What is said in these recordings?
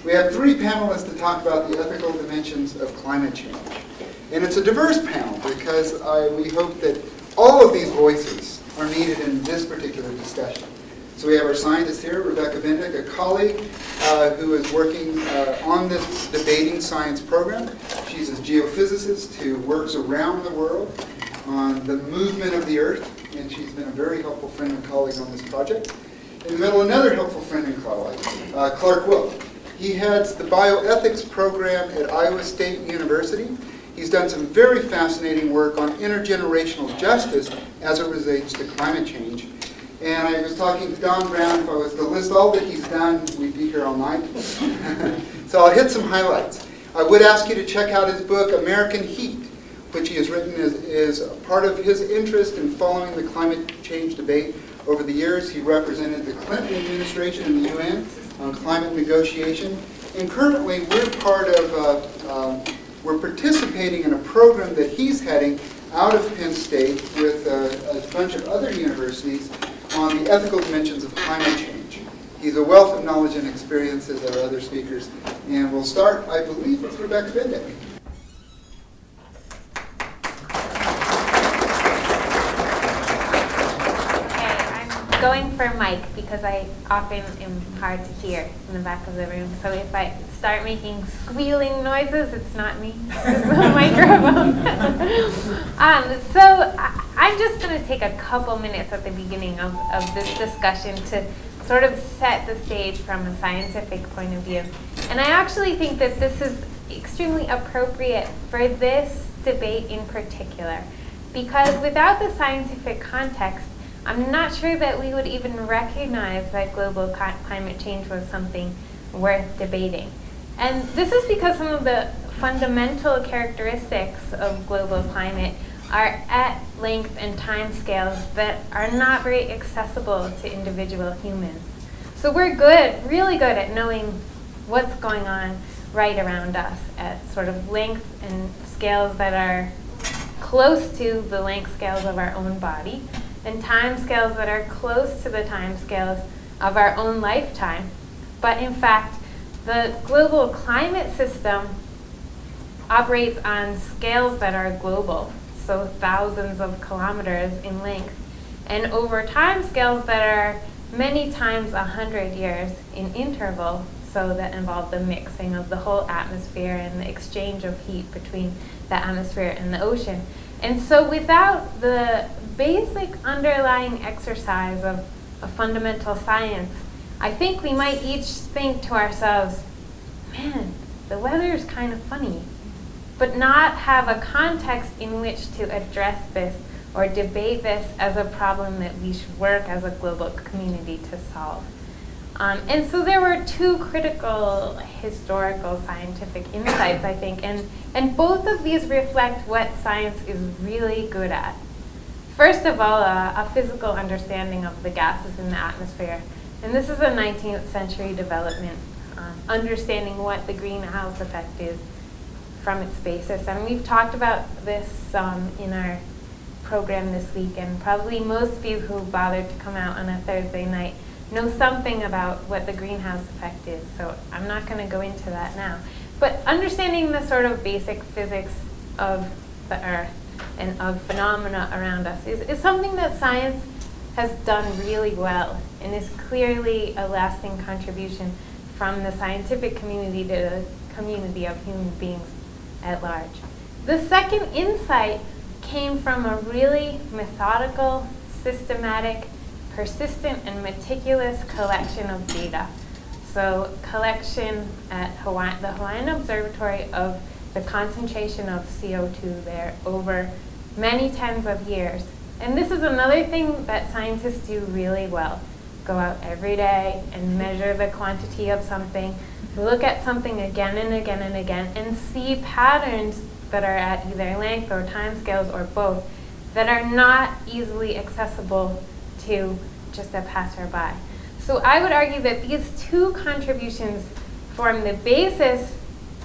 We have three panelists to talk about the ethical dimensions of climate change. And it's a diverse panel because we hope that all of these voices are needed in this particular discussion. So we have our scientist here, Rebecca Bendick, a colleague who is working on this debating science program. She's a geophysicist who works around the world on the movement of the Earth, and she's been a very helpful friend and colleague on this project. In the middle, another helpful friend and colleague, Clark Wilk. He heads the bioethics program at Iowa State University. He's done some very fascinating work on intergenerational justice as it relates to climate change. And I was talking to Don Brown, if I was to list all that he's done, we'd be here all night. So I'll hit some highlights. I would ask you to check out his book, American Heat, which he has written is part of his interest in following the climate change debate over the years. He represented the Clinton administration in the UN on climate negotiation. And currently we're participating in a program that he's heading out of Penn State with a bunch of other universities on the ethical dimensions of climate change. He's a wealth of knowledge and experience, as our other speakers. And we'll start, I believe, with Rebecca Bendick. Going for Mike because I often am hard to hear in the back of the room. So if I start making squealing noises, it's not me, it's the microphone. So I'm just going to take a couple minutes at the beginning of this discussion to sort of set the stage from a scientific point of view. And I actually think that this is extremely appropriate for this debate in particular, because without the scientific context, I'm not sure that we would even recognize that global climate change was something worth debating. And this is because some of the fundamental characteristics of global climate are at length and time scales that are not very accessible to individual humans. So we're really good at knowing what's going on right around us at sort of length and scales that are close to the length scales of our own body, and time scales that are close to the time scales of our own lifetime. But in fact, the global climate system operates on scales that are global, so thousands of kilometers in length, and over time scales that are many times 100 years in interval, so that involve the mixing of the whole atmosphere and the exchange of heat between the atmosphere and the ocean. And so without the basic underlying exercise of fundamental science, I think we might each think to ourselves, man, the weather is kind of funny, but not have a context in which to address this or debate this as a problem that we should work as a global community to solve. And so there were two critical historical scientific insights, I think, and both of these reflect what science is really good at. First of all, a physical understanding of the gases in the atmosphere. And this is a 19th century development, understanding what the greenhouse effect is from its basis. And we've talked about this in our program this week, and probably most of you who bothered to come out on a Thursday night know something about what the greenhouse effect is, so I'm not going to go into that now. But understanding the sort of basic physics of the Earth and of phenomena around us is something that science has done really well, and is clearly a lasting contribution from the scientific community to the community of human beings at large. The second insight came from a really methodical, systematic, persistent and meticulous collection of data. So collection at the Hawaiian Observatory of the concentration of CO2 there over many tens of years. And this is another thing that scientists do really well. go out every day and measure the quantity of something, look at something again and again and again, and see patterns that are at either length or time scales or both that are not easily accessible to just a passerby. So I would argue that these two contributions form the basis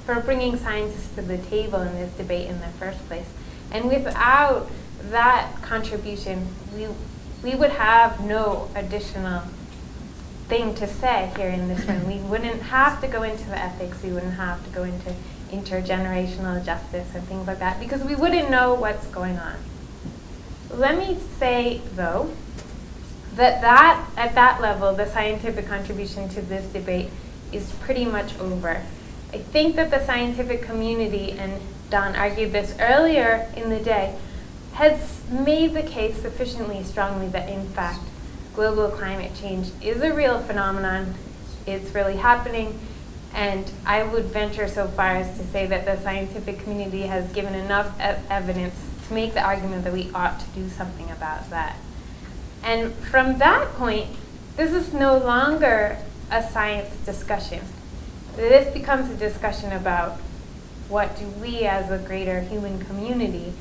for bringing scientists to the table in this debate in the first place. And without that contribution, we would have no additional thing to say here in this room. We wouldn't have to go into the ethics, we wouldn't have to go into intergenerational justice and things like that, because we wouldn't know what's going on. Let me say, though, that at that level, the scientific contribution to this debate is pretty much over. I think that the scientific community, and Don argued this earlier in the day, has made the case sufficiently strongly that, in fact, global climate change is a real phenomenon. It's really happening. And I would venture so far as to say that the scientific community has given enough evidence to make the argument that we ought to do something about that. And from that point, this is no longer a science discussion. This becomes a discussion about what do we as a greater human community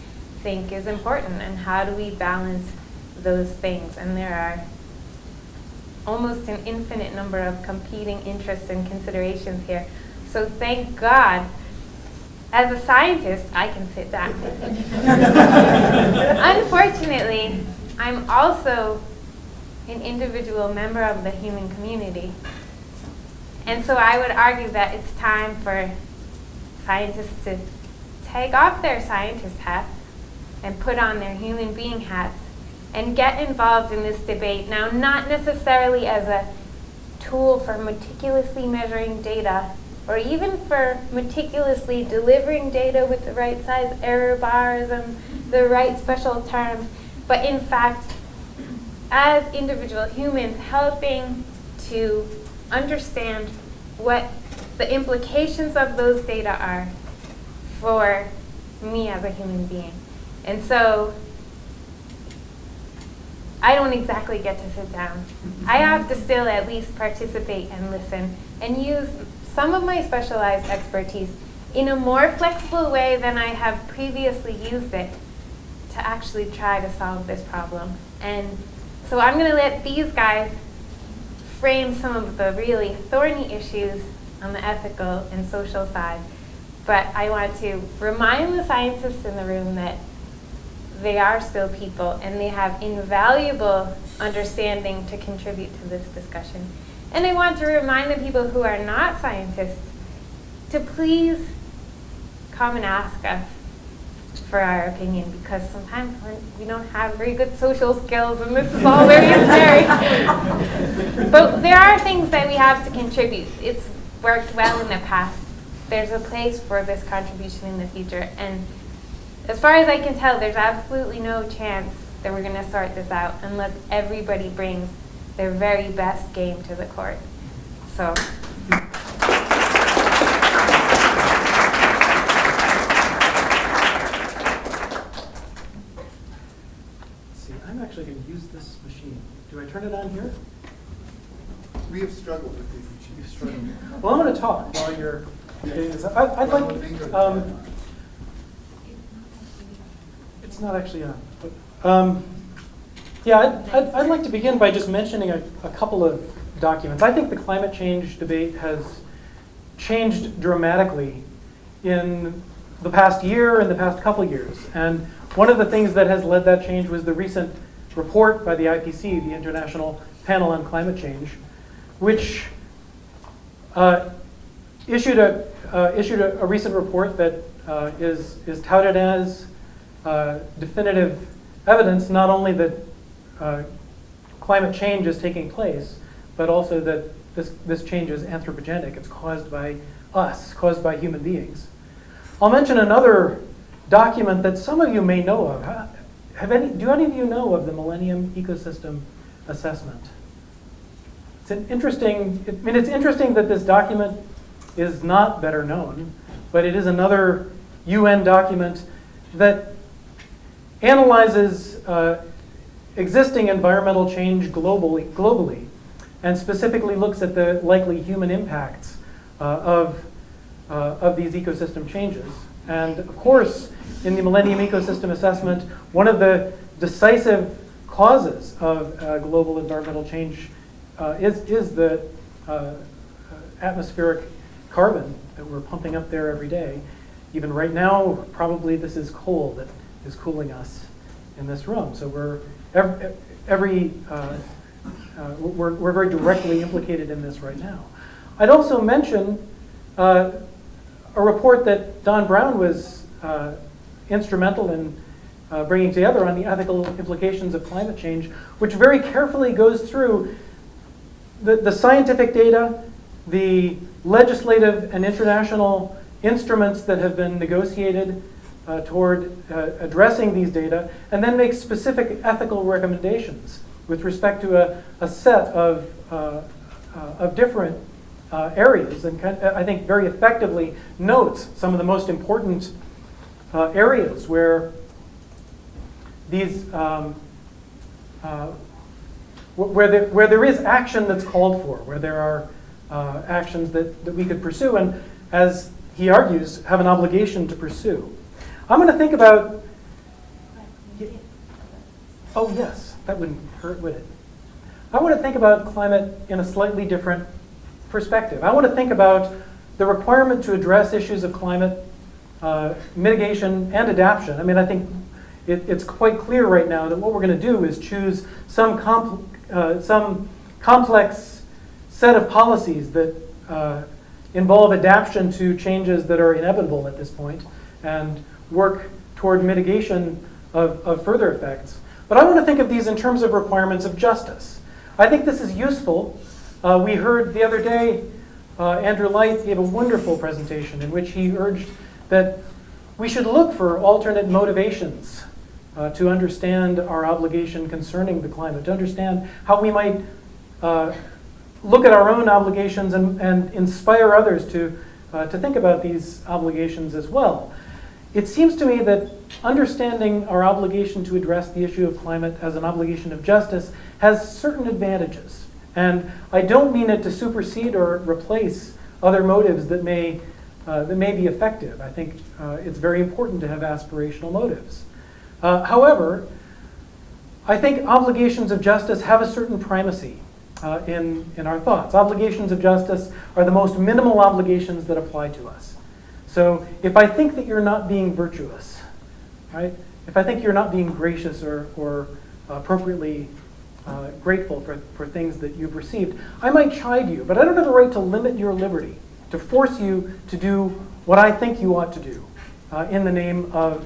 think is important, and how do we balance those things. And there are almost an infinite number of competing interests and considerations here. So thank God, as a scientist, I can sit down. Unfortunately, I'm also an individual member of the human community. And so I would argue that it's time for scientists to take off their scientist hats and put on their human being hats and get involved in this debate. Now, not necessarily as a tool for meticulously measuring data, or even for meticulously delivering data with the right size error bars and the right special terms, but in fact, as individual humans, helping to understand what the implications of those data are for me as a human being. And so I don't exactly get to sit down. I have to still at least participate and listen and use some of my specialized expertise in a more flexible way than I have previously used it to actually try to solve this problem. And so I'm going to let these guys frame some of the really thorny issues on the ethical and social side. But I want to remind the scientists in the room that they are still people and they have invaluable understanding to contribute to this discussion. And I want to remind the people who are not scientists to please come and ask us for our opinion, because sometimes we don't have very good social skills and this is all very scary. But there are things that we have to contribute. It's worked well in the past. There's a place for this contribution in the future. And as far as I can tell, there's absolutely no chance that we're going to sort this out unless everybody brings their very best game to the court. So. I'm actually going to use this machine. Do I turn it on here? We have struggled with these machines. You've struggled. Well, I'm going to talk while you're getting this. I'd like. It's not actually on. But, yeah, I'd like to begin by just mentioning a couple of documents. I think the climate change debate has changed dramatically in the past year and the past couple years. And one of the things that has led that change was the recent report by the IPC, the International Panel on Climate Change, which issued a recent report that is touted as definitive evidence not only that climate change is taking place, but also that this change is anthropogenic. It's caused by us, caused by human beings. I'll mention another document that some of you may know of. Do any of you know of the Millennium Ecosystem Assessment? It's interesting that this document is not better known, but it is another UN document that analyzes existing environmental change globally and specifically looks at the likely human impacts of these ecosystem changes. And of course, in the Millennium Ecosystem Assessment, one of the decisive causes of global environmental change is the atmospheric carbon that we're pumping up there every day. Even right now, probably this is coal that is cooling us in this room. So we're very directly implicated in this right now. I'd also mention a report that Don Brown was instrumental in bringing together on the ethical implications of climate change, which very carefully goes through the scientific data, the legislative and international instruments that have been negotiated toward addressing these data, and then makes specific ethical recommendations with respect to a set of different areas, and I think very effectively notes some of the most important areas where these where there is action that's called for, where there are actions that we could pursue, and as he argues, have an obligation to pursue. I'm going to think about. Oh yes, that wouldn't hurt, would it? I want to think about climate in a slightly different perspective. I want to think about the requirement to address issues of climate mitigation and adaptation. I mean, I think it's quite clear right now that what we're going to do is choose some complex set of policies that involve adaptation to changes that are inevitable at this point, and work toward mitigation of further effects. But I want to think of these in terms of requirements of justice. I think this is useful. We heard the other day, Andrew Light gave a wonderful presentation in which he urged that we should look for alternate motivations to understand our obligation concerning the climate, to understand how we might look at our own obligations and inspire others to think about these obligations as well. It seems to me that understanding our obligation to address the issue of climate as an obligation of justice has certain advantages. And I don't mean it to supersede or replace other motives that may be effective. I think it's very important to have aspirational motives. However, I think obligations of justice have a certain primacy in our thoughts. Obligations of justice are the most minimal obligations that apply to us. So if I think that you're not being virtuous, right? If I think you're not being gracious or appropriately grateful for things that you've received, I might chide you, but I don't have a right to limit your liberty, to force you to do what I think you ought to do in the name of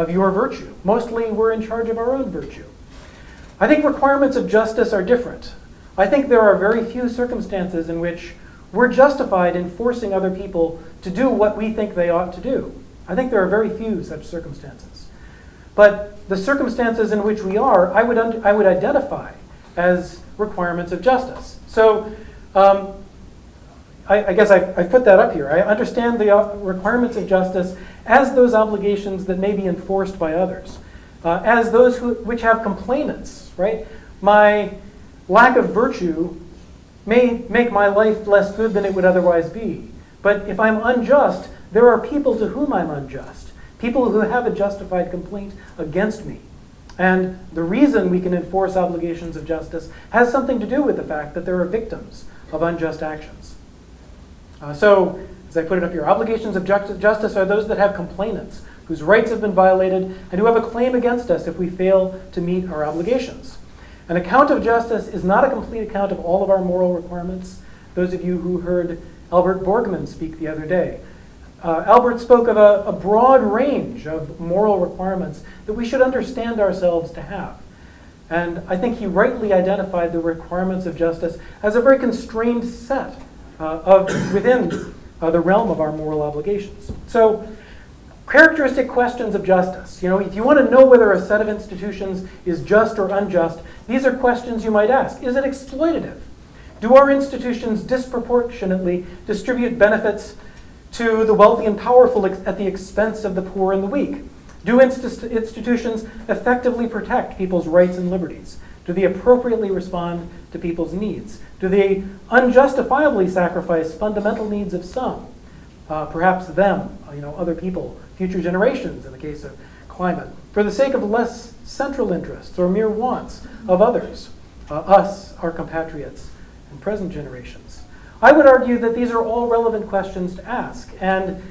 your virtue. Mostly we're in charge of our own virtue. I think requirements of justice are different. I think there are very few circumstances in which we're justified in forcing other people to do what we think they ought to do. I think there are very few such circumstances. But the circumstances in which we are, I would identify as requirements of justice. So I guess I've put that up here. I understand the requirements of justice as those obligations that may be enforced by others, as those which have complainants, right? My lack of virtue may make my life less good than it would otherwise be. But if I'm unjust, there are people to whom I'm unjust, people who have a justified complaint against me. And the reason we can enforce obligations of justice has something to do with the fact that there are victims of unjust actions. So, as I put it up here, obligations of justice are those that have complainants, whose rights have been violated, and who have a claim against us if we fail to meet our obligations. An account of justice is not a complete account of all of our moral requirements. Those of you who heard Albert Borgman speak the other day, Albert spoke of a broad range of moral requirements that we should understand ourselves to have. And I think he rightly identified the requirements of justice as a very constrained set within the realm of our moral obligations. So, characteristic questions of justice. You know, if you want to know whether a set of institutions is just or unjust, these are questions you might ask. Is it exploitative? Do our institutions disproportionately distribute benefits to the wealthy and powerful at the expense of the poor and the weak? Do institutions effectively protect people's rights and liberties? Do they appropriately respond to people's needs? Do they unjustifiably sacrifice fundamental needs of some? Perhaps them, other people, future generations in the case of climate, for the sake of less central interests or mere wants of others, us, our compatriots, and present generations. I would argue that these are all relevant questions to ask, and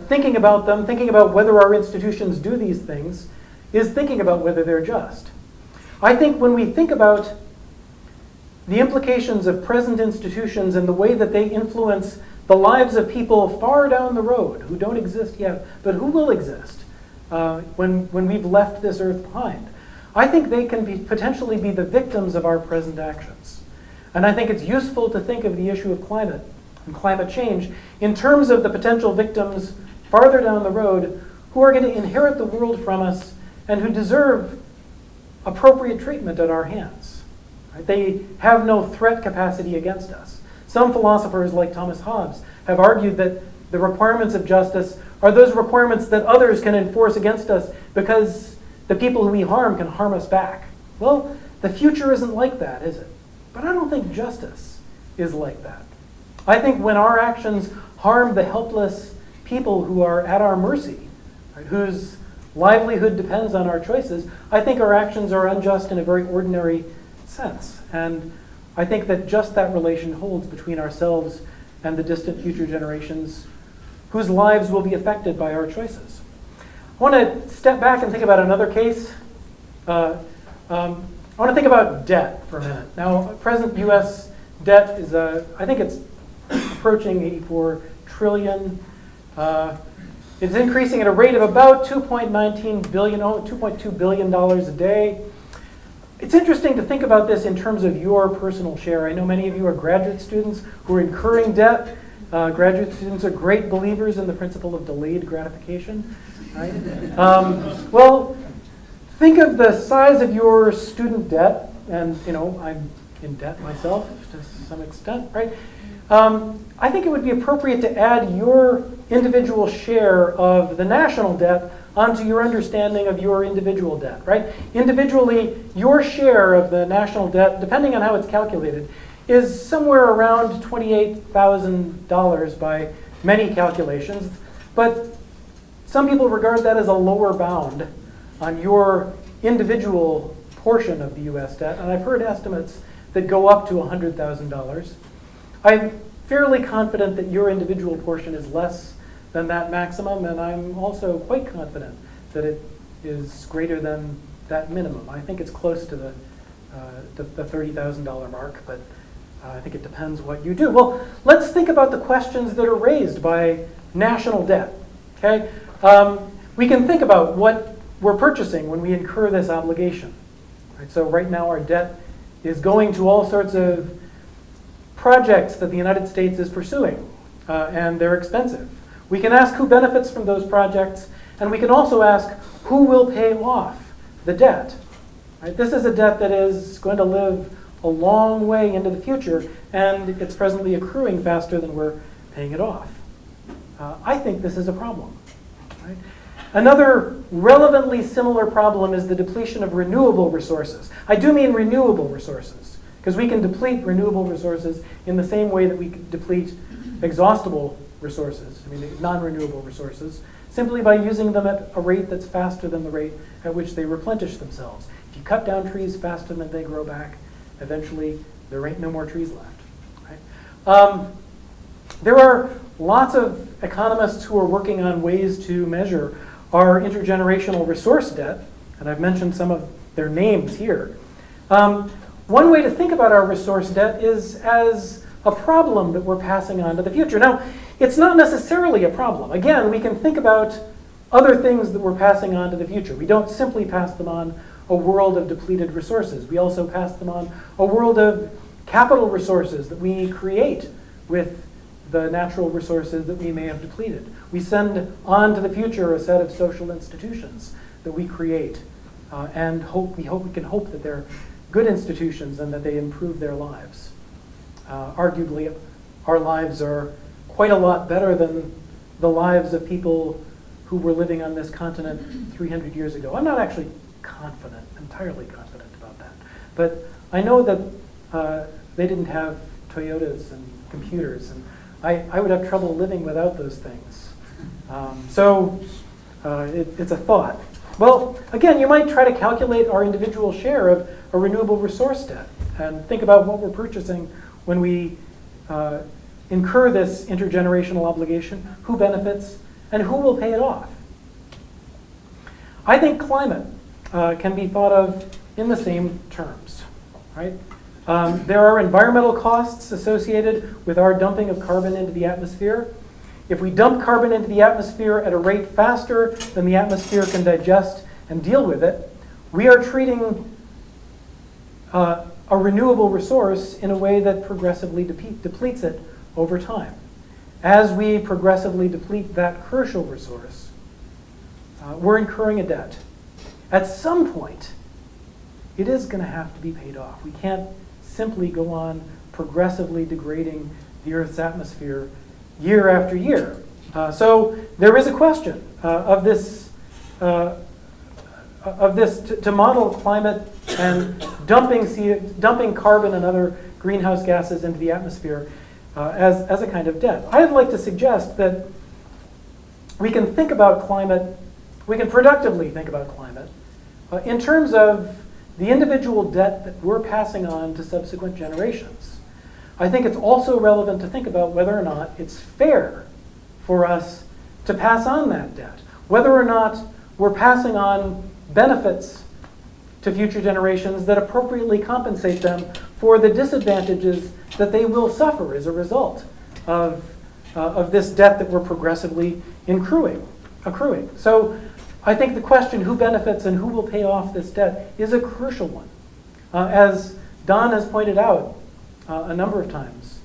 thinking about them, thinking about whether our institutions do these things, is thinking about whether they're just. I think when we think about the implications of present institutions and the way that they influence the lives of people far down the road who don't exist yet, but who will exist when we've left this earth behind, I think they can potentially be the victims of our present actions. And I think it's useful to think of the issue of climate and climate change in terms of the potential victims farther down the road who are going to inherit the world from us and who deserve appropriate treatment at our hands. Right? They have no threat capacity against us. Some philosophers, like Thomas Hobbes, have argued that the requirements of justice are those requirements that others can enforce against us because the people who we harm can harm us back. Well, the future isn't like that, is it? But I don't think justice is like that. I think when our actions harm the helpless people who are at our mercy, right, whose livelihood depends on our choices, I think our actions are unjust in a very ordinary sense. And I think that just that relation holds between ourselves and the distant future generations whose lives will be affected by our choices. I want to step back and think about another case. I want to think about debt for a minute. Now, present U.S. debt is, I think it's approaching 84 trillion. It's increasing at a rate of about $2.19 billion, $2.2 billion a day. It's interesting to think about this in terms of your personal share. I know many of you are graduate students who are incurring debt. Graduate students are great believers in the principle of delayed gratification. Right? Well, think of the size of your student debt, and I'm in debt myself to some extent, right? I think it would be appropriate to add your individual share of the national debt onto your understanding of your individual debt, right? Individually, your share of the national debt, depending on how it's calculated, is somewhere around $28,000 by many calculations. But some people regard that as a lower bound on your individual portion of the U.S. debt, and I've heard estimates that go up to $100,000. I'm fairly confident that your individual portion is less than that maximum, and I'm also quite confident that it is greater than that minimum. I think it's close to the $30,000 mark, but I think it depends what you do. Well, let's think about the questions that are raised by national debt. Okay, we can think about what we're purchasing when we incur this obligation. Right? So right now our debt is going to all sorts of projects that the United States is pursuing, and they're expensive. We can ask who benefits from those projects, and we can also ask who will pay off the debt. Right? This is a debt that is going to live a long way into the future, and it's presently accruing faster than we're paying it off. I think this is a problem. Right? Another relevantly similar problem is the depletion of renewable resources. I do mean renewable resources, because we can deplete renewable resources in the same way that we deplete exhaustible resources, non-renewable resources, simply by using them at a rate that's faster than the rate at which they replenish themselves. If you cut down trees faster than they grow back, eventually there ain't no more trees left. Right? There are lots of economists who are working on ways to measure our intergenerational resource debt, and I've mentioned some of their names here. One way to think about our resource debt is as a problem that we're passing on to the future. Now, it's not necessarily a problem. Again, we can think about other things that we're passing on to the future. We don't simply pass them on a world of depleted resources. We also pass them on a world of capital resources that we create with the natural resources that we may have depleted. We send on to the future a set of social institutions that we create, and we can hope that they're good institutions and that they improve their lives. Arguably, our lives are quite a lot better than the lives of people who were living on this continent 300 years ago. I'm not actually entirely confident about that. But I know that they didn't have Toyotas and computers, and I would have trouble living without those things. It's a thought. Well, again, you might try to calculate our individual share of a renewable resource debt and think about what we're purchasing when we incur this intergenerational obligation, who benefits, and who will pay it off. I think climate can be thought of in the same terms, right? There are environmental costs associated with our dumping of carbon into the atmosphere. If we dump carbon into the atmosphere at a rate faster than the atmosphere can digest and deal with it, we are treating a renewable resource in a way that progressively depletes it over time. As we progressively deplete that crucial resource, we're incurring a debt. At some point, it is going to have to be paid off. We can't simply go on progressively degrading the Earth's atmosphere year after year. So there is a question of this to model climate and dumping carbon and other greenhouse gases into the atmosphere as a kind of debt. I'd like to suggest that we can think about climate, we can productively think about climate in terms of the individual debt that we're passing on to subsequent generations. I think it's also relevant to think about whether or not it's fair for us to pass on that debt, whether or not we're passing on benefits to future generations that appropriately compensate them for the disadvantages that they will suffer as a result of this debt that we're progressively accruing. So I think the question who benefits and who will pay off this debt is a crucial one. As Don has pointed out a number of times,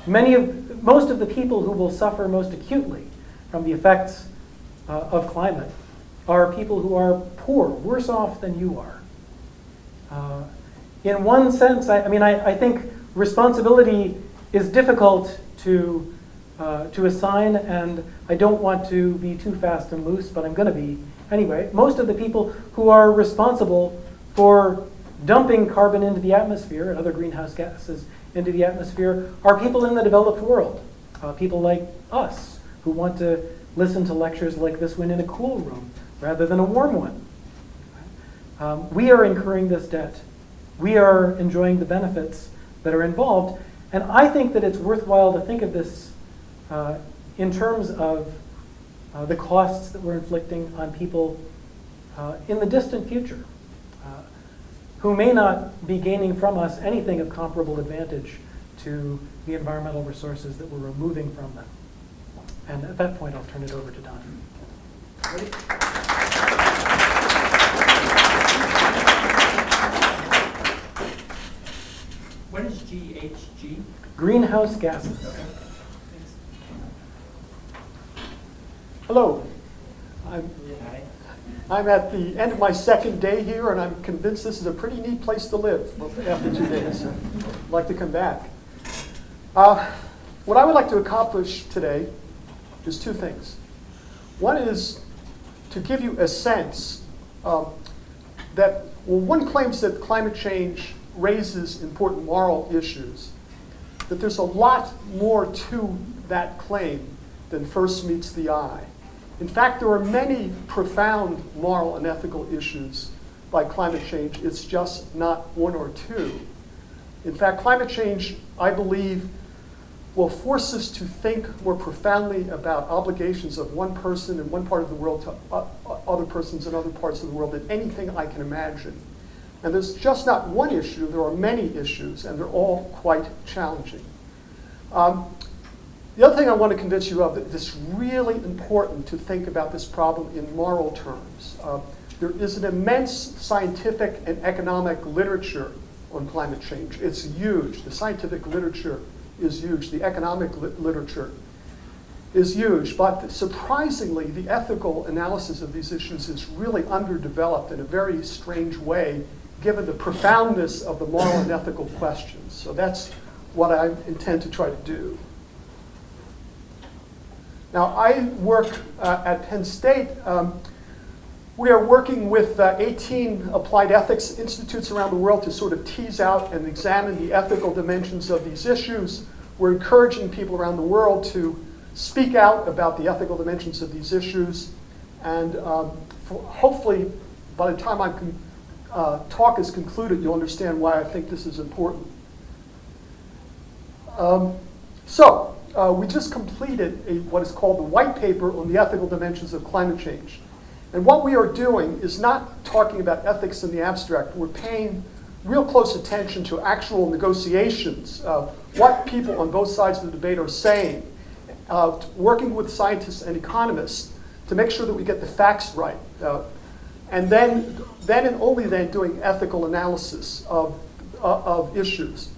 most of the people who will suffer most acutely from the effects of climate are people who are poor, worse off than you are. In one sense, I think responsibility is difficult to assign, and I don't want to be too fast and loose, but I'm going to be anyway. Most of the people who are responsible for dumping carbon into the atmosphere and other greenhouse gases into the atmosphere are people in the developed world, people like us who want to listen to lectures like this one in a cool room rather than a warm one. We are incurring this debt. We are enjoying the benefits that are involved, and I think that it's worthwhile to think of this in terms of the costs that we're inflicting on people in the distant future, who may not be gaining from us anything of comparable advantage to the environmental resources that we're removing from them. And at that point, I'll turn it over to Don. Ready? What is GHG? Greenhouse gases. Hello. I'm at the end of my second day here, and I'm convinced this is a pretty neat place to live after 2 days. I'd like to come back. What I would like to accomplish today is two things. One is to give you a sense that, well, one claims that climate change raises important moral issues, that there's a lot more to that claim than first meets the eye. In fact, there are many profound moral and ethical issues by climate change. It's just not one or two. In fact, climate change, I believe, will force us to think more profoundly about obligations of one person in one part of the world to other persons in other parts of the world than anything I can imagine. And there's just not one issue, there are many issues, and they're all quite challenging. The other thing I want to convince you of, that it's really important to think about this problem in moral terms. There is an immense scientific and economic literature on climate change. It's huge. The scientific literature is huge. The economic literature is huge. But surprisingly, the ethical analysis of these issues is really underdeveloped in a very strange way, given the profoundness of the moral and ethical questions. So that's what I intend to try to do. Now, I work at Penn State We are working with 18 applied ethics institutes around the world to sort of tease out and examine the ethical dimensions of these issues. We're encouraging people around the world to speak out about the ethical dimensions of these issues. And hopefully, by the time my talk is concluded, you'll understand why I think this is important. We just completed what is called the white paper on the ethical dimensions of climate change. And what we are doing is not talking about ethics in the abstract. We're paying real close attention to actual negotiations, what people on both sides of the debate are saying, working with scientists and economists to make sure that we get the facts right. And then and only then doing ethical analysis of issues.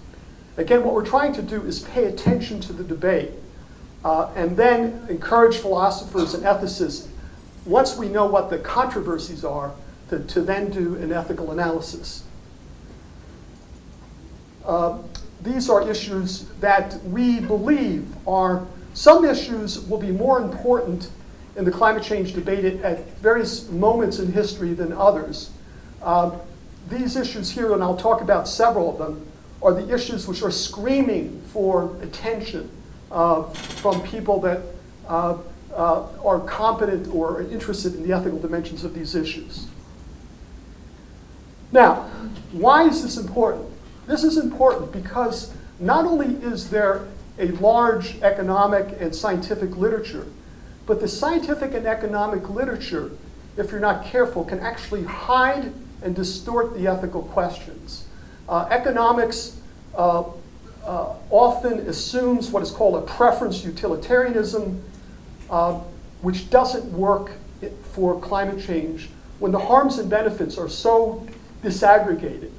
Again, what we're trying to do is pay attention to the debate and then encourage philosophers and ethicists, once we know what the controversies are, to then do an ethical analysis. These are issues that we believe are, some issues will be more important in the climate change debate at various moments in history than others. These issues here, and I'll talk about several of them, are the issues which are screaming for attention from people that are competent or interested in the ethical dimensions of these issues. Now, why is this important? This is important because not only is there a large economic and scientific literature, but the scientific and economic literature, if you're not careful, can actually hide and distort the ethical questions. Economics often assumes what is called a preference utilitarianism, which doesn't work for climate change when the harms and benefits are so disaggregated.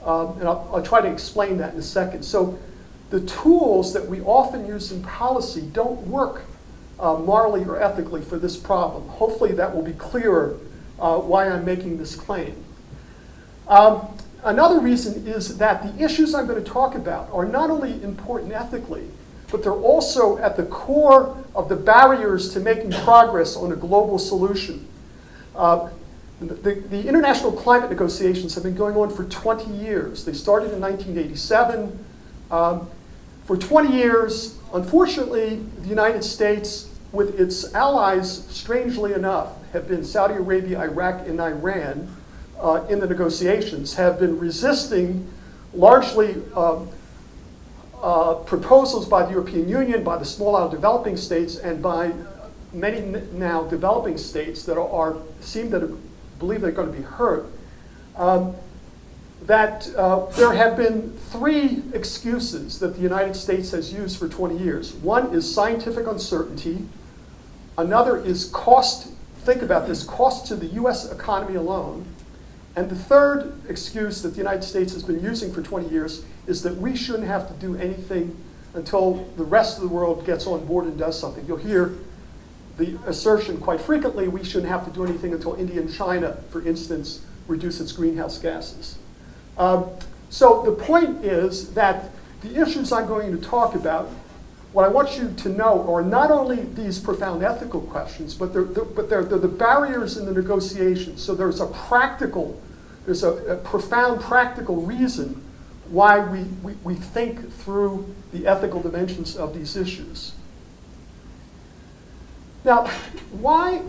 And I'll try to explain that in a second. So the tools that we often use in policy don't work morally or ethically for this problem. Hopefully that will be clearer why I'm making this claim. Another reason is that the issues I'm going to talk about are not only important ethically, but they're also at the core of the barriers to making progress on a global solution. The international climate negotiations have been going on for 20 years. They started in 1987. For 20 years, unfortunately, the United States, with its allies, strangely enough, have been Saudi Arabia, Iraq, and Iran in the negotiations, have been resisting largely proposals by the European Union, by the small island developing states, and by many now developing states that seem to believe they're going to be hurt. There have been three excuses that the United States has used for 20 years. One is scientific uncertainty. Another is cost, think about this, cost to the US economy alone. And the third excuse that the United States has been using for 20 years is that we shouldn't have to do anything until the rest of the world gets on board and does something. You'll hear the assertion quite frequently, we shouldn't have to do anything until India and China, for instance, reduce its greenhouse gases. So the point is that the issues I'm going to talk about, what I want you to know are not only these profound ethical questions, but they're the barriers in the negotiations. So there's a profound practical reason why we think through the ethical dimensions of these issues. Now, I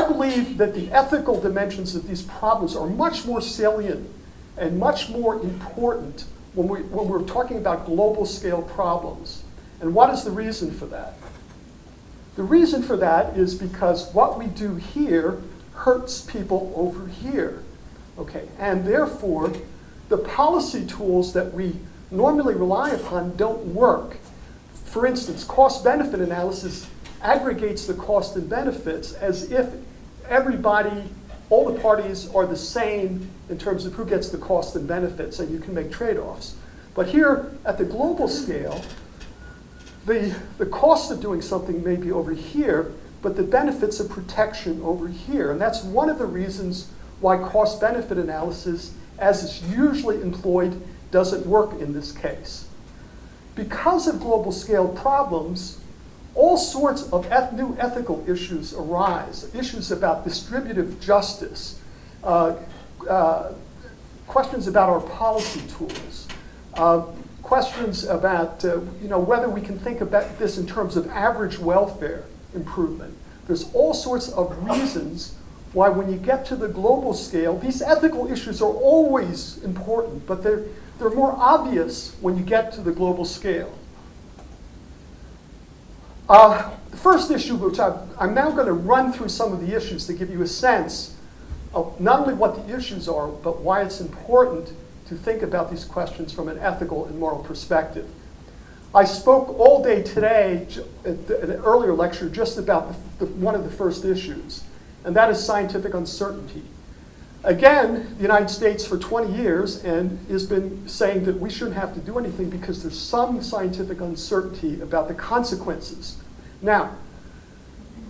believe that the ethical dimensions of these problems are much more salient and much more important when we're talking about global scale problems. And what is the reason for that? The reason for that is because what we do here hurts people over here. Okay, and therefore, the policy tools that we normally rely upon don't work. For instance, cost-benefit analysis aggregates the cost and benefits as if all the parties are the same in terms of who gets the cost and benefits, and you can make trade-offs. But here, at the global scale, the cost of doing something may be over here, but the benefits of protection over here. And that's one of the reasons why cost-benefit analysis, as it's usually employed, doesn't work in this case. Because of global scale problems, all sorts of new ethical issues arise, issues about distributive justice, questions about our policy tools, questions about whether we can think about this in terms of average welfare improvement. There's all sorts of reasons why when you get to the global scale, these ethical issues are always important, but they're more obvious when you get to the global scale. The first issue, which I'm now going to run through some of the issues to give you a sense of not only what the issues are, but why it's important to think about these questions from an ethical and moral perspective. I spoke all day today at an earlier lecture just about one of the first issues, and that is scientific uncertainty. Again, the United States for 20 years has been saying that we shouldn't have to do anything because there's some scientific uncertainty about the consequences. Now,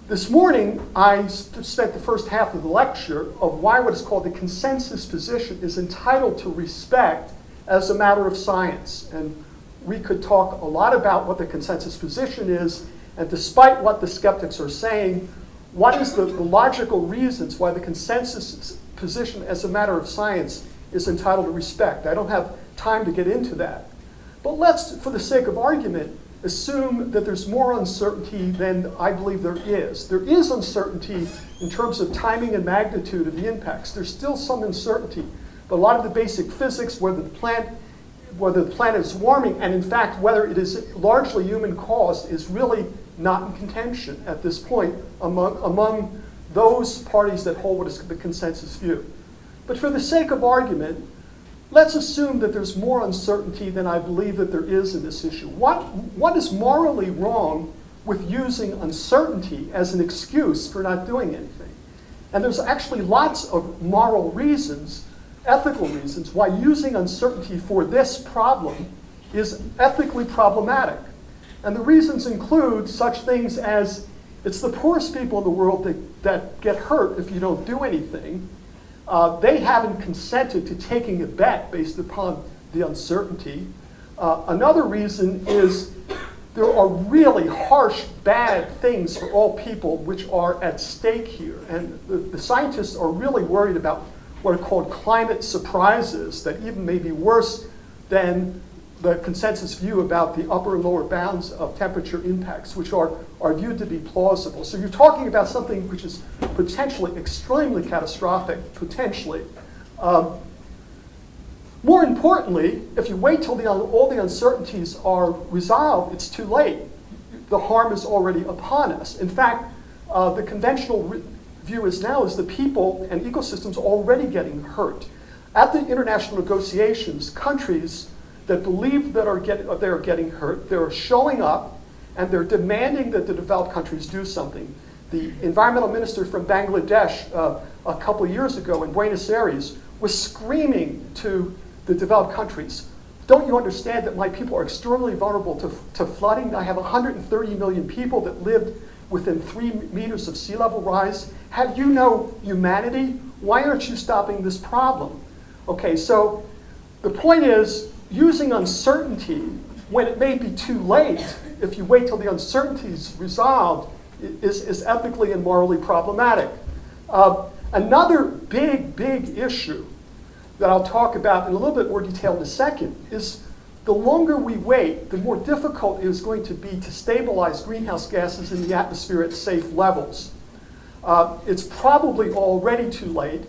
this morning, I spent the first half of the lecture of why what is called the consensus position is entitled to respect as a matter of science. And we could talk a lot about what the consensus position is, and despite what the skeptics are saying, what is the logical reasons why the consensus position as a matter of science is entitled to respect. I don't have time to get into that. But let's, for the sake of argument, assume that there's more uncertainty than I believe there is. There is uncertainty in terms of timing and magnitude of the impacts. There's still some uncertainty, but a lot of the basic physics, whether the planet is warming, and in fact whether it is largely human caused, is really not in contention at this point among those parties that hold what is the consensus view. But for the sake of argument, let's assume that there's more uncertainty than I believe that there is in this issue. What is morally wrong with using uncertainty as an excuse for not doing anything? And there's actually lots of moral reasons, ethical reasons, why using uncertainty for this problem is ethically problematic. And the reasons include such things as it's the poorest people in the world that get hurt if you don't do anything. They haven't consented to taking a bet based upon the uncertainty. Another reason is there are really harsh, bad things for all people which are at stake here. And the scientists are really worried about what are called climate surprises that even may be worse than the consensus view about the upper and lower bounds of temperature impacts, which are viewed to be plausible. So you're talking about something which is potentially extremely catastrophic, potentially. More importantly, if you wait till all the uncertainties are resolved, it's too late. The harm is already upon us. In fact, the conventional view is the people and ecosystems already getting hurt. At the international negotiations, countries that believe that they're getting hurt, they're showing up and they're demanding that the developed countries do something. The environmental minister from Bangladesh a couple of years ago in Buenos Aires was screaming to the developed countries, don't you understand that my people are extremely vulnerable to flooding? I have 130 million people that lived within 3 meters of sea level rise. Have you no humanity? Why aren't you stopping this problem? Okay, so the point is, using uncertainty when it may be too late, if you wait till the uncertainty is resolved, is ethically and morally problematic. Another big issue that I'll talk about in a little bit more detail in a second is the longer we wait, the more difficult it is going to be to stabilize greenhouse gases in the atmosphere at safe levels. It's probably already too late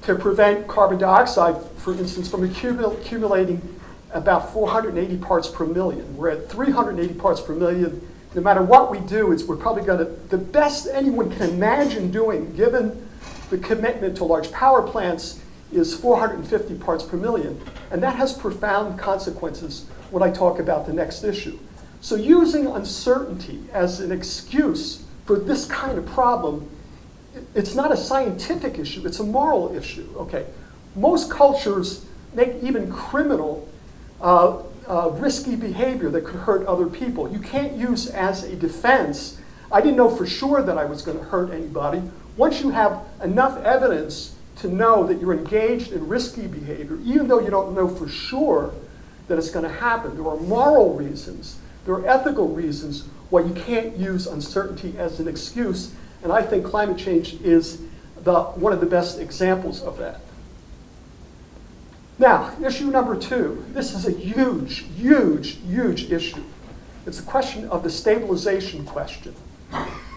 to prevent carbon dioxide, for instance, from accumulating about 480 parts per million. We're at 380 parts per million. No matter what we do, we're probably going to, the best anyone can imagine doing, given the commitment to large power plants, is 450 parts per million. And that has profound consequences when I talk about the next issue. So using uncertainty as an excuse for this kind of problem, it's not a scientific issue, it's a moral issue. Okay, most cultures make even criminal risky behavior that could hurt other people. You can't use as a defense, I didn't know for sure that I was going to hurt anybody. Once you have enough evidence to know that you're engaged in risky behavior, even though you don't know for sure that it's going to happen, there are moral reasons There are ethical reasons why you can't use uncertainty as an excuse, and I think climate change is one of the best examples of that. Now, issue number 2. This is a huge, huge, huge issue. It's a question of the stabilization question.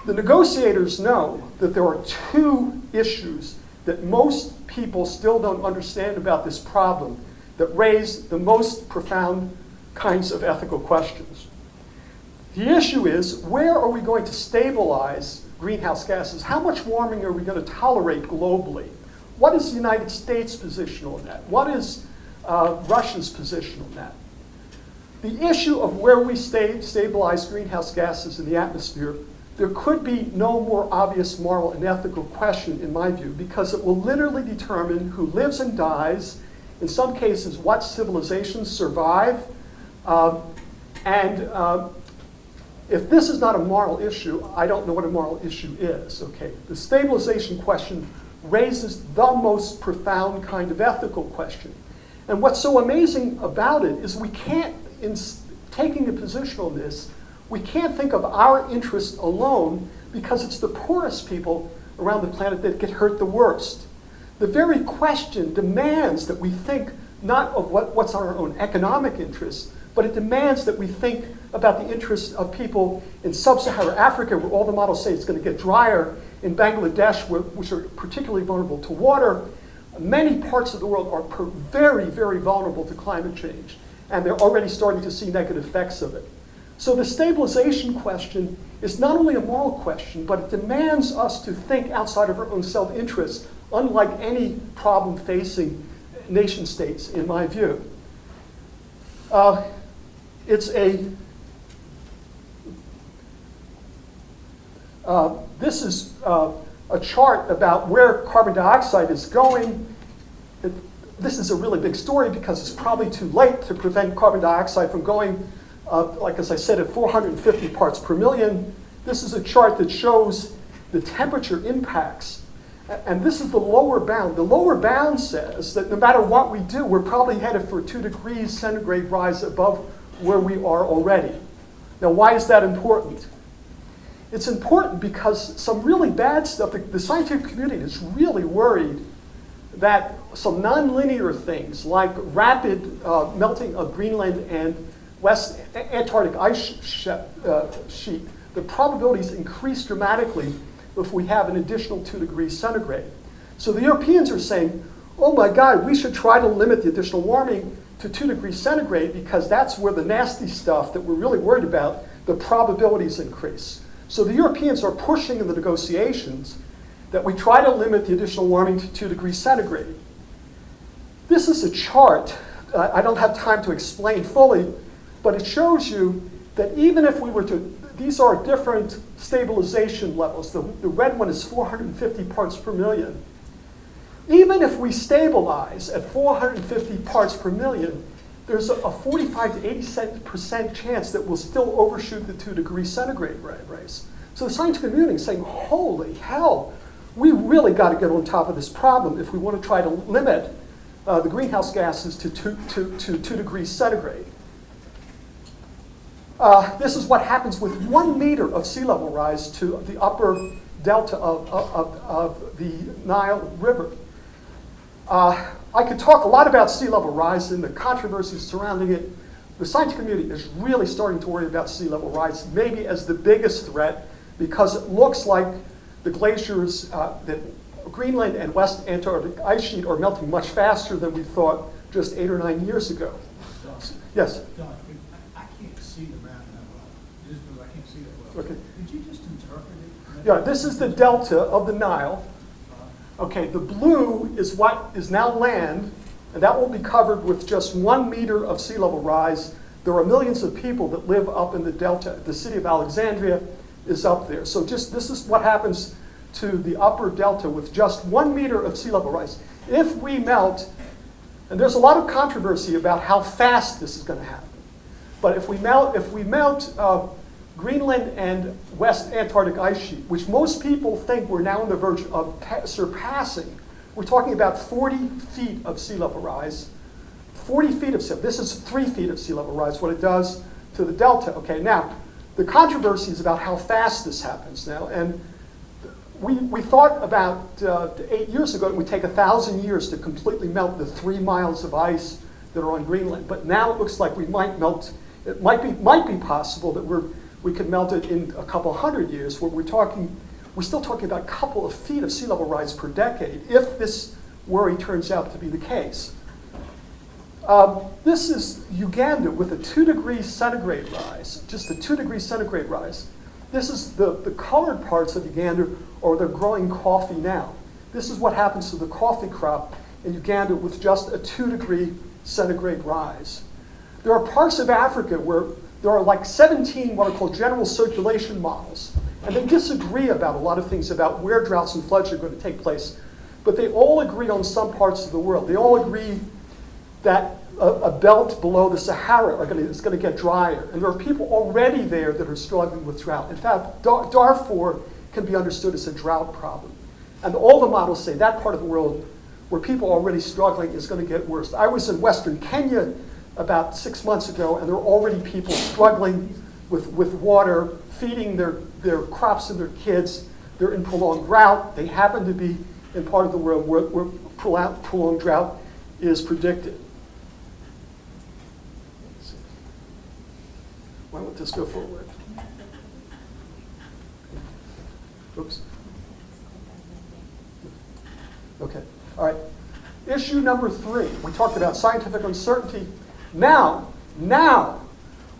The negotiators know that there are 2 issues that most people still don't understand about this problem that raise the most profound kinds of ethical questions. The issue is, where are we going to stabilize greenhouse gases? How much warming are we going to tolerate globally? What is the United States' position on that? What is Russia's position on that? The issue of where we stabilize greenhouse gases in the atmosphere, there could be no more obvious moral and ethical question, in my view, because it will literally determine who lives and dies, in some cases, what civilizations survive, if this is not a moral issue, I don't know what a moral issue is, okay? The stabilization question raises the most profound kind of ethical question. And what's so amazing about it is we can't, in taking a position on this, we can't think of our interest alone because it's the poorest people around the planet that get hurt the worst. The very question demands that we think not of what's our own economic interests, but it demands that we think about the interests of people in sub-Saharan Africa, where all the models say it's going to get drier, in Bangladesh, which are particularly vulnerable to water. Many parts of the world are very, very vulnerable to climate change, and they're already starting to see negative effects of it. So the stabilization question is not only a moral question, but it demands us to think outside of our own self-interest, unlike any problem facing nation states, in my view. This is a chart about where carbon dioxide is going. This is a really big story because it's probably too late to prevent carbon dioxide from going, like as I said, at 450 parts per million. This is a chart that shows the temperature impacts. And this is the lower bound. The lower bound says that no matter what we do, we're probably headed for a 2 degrees centigrade rise above where we are already. Now, why is that important? It's important because some really bad stuff, the scientific community is really worried that some nonlinear things like rapid melting of Greenland and West Antarctic ice sheet, the probabilities increase dramatically if we have an additional 2 degrees centigrade. So the Europeans are saying, oh my God, we should try to limit the additional warming to 2 degrees centigrade because that's where the nasty stuff that we're really worried about, the probabilities increase. So the Europeans are pushing in the negotiations that we try to limit the additional warming to 2 degrees centigrade. This is a chart. I don't have time to explain fully, but it shows you that even if we were to, these are different stabilization levels. The red one is 450 parts per million. Even if we stabilize at 450 parts per million, there's a 45 to 87% chance that we'll still overshoot the 2 degrees centigrade raise. So the scientific community is saying, holy hell, we really got to get on top of this problem if we want to try to limit the greenhouse gases to 2 degrees centigrade. This is what happens with 1 meter of sea level rise to the upper delta of the Nile River. I could talk a lot about sea level rise and the controversies surrounding it. The scientific community is really starting to worry about sea level rise, maybe as the biggest threat, because it looks like the glaciers that Greenland and West Antarctic ice sheet are melting much faster than we thought just 8 or 9 years ago. Don, Yes? Don, I can't see the map that well. Just because I can't see that well. Okay. Could you just interpret it? Yeah, this is the delta of the Nile. Okay, the blue is what is now land, and that will be covered with just 1 meter of sea level rise. There are millions of people that live up in the delta. The city of Alexandria is up there. So just this is what happens to the upper delta with just 1 meter of sea level rise. If we melt, and there's a lot of controversy about how fast this is going to happen, but if we melt Greenland and West Antarctic ice sheet, which most people think we're now on the verge of surpassing, we're talking about 40 feet of sea level rise. 40 feet of sea, this is 3 feet of sea level rise. What it does, to the delta. Okay, now, the controversy is about how fast this happens now. And we thought about 8 years ago it would take 1,000 years to completely melt the 3 miles of ice that are on Greenland. But now it looks like we might melt, it might be possible that we could melt it in a couple hundred years, where we're still talking about a couple of feet of sea level rise per decade, if this worry turns out to be the case. This is Uganda with a 2 degrees centigrade rise, just a 2 degree centigrade rise. This is the colored parts of Uganda, or they're growing coffee now. This is what happens to the coffee crop in Uganda with just a 2 degree centigrade rise. There are parts of Africa where there are like 17 what are called general circulation models, and they disagree about a lot of things about where droughts and floods are going to take place. But they all agree on some parts of the world. They all agree that a belt below the Sahara is going to get drier. And there are people already there that are struggling with drought. In fact, Darfur can be understood as a drought problem. And all the models say that part of the world where people are already struggling is going to get worse. I was in Western Kenya about 6 months ago, and there are already people struggling with water, feeding their crops and their kids. They're in prolonged drought. They happen to be in part of the world where prolonged drought is predicted. Why won't this go forward? Oops. Okay, all right. Issue number 3, we talked about scientific uncertainty. Now,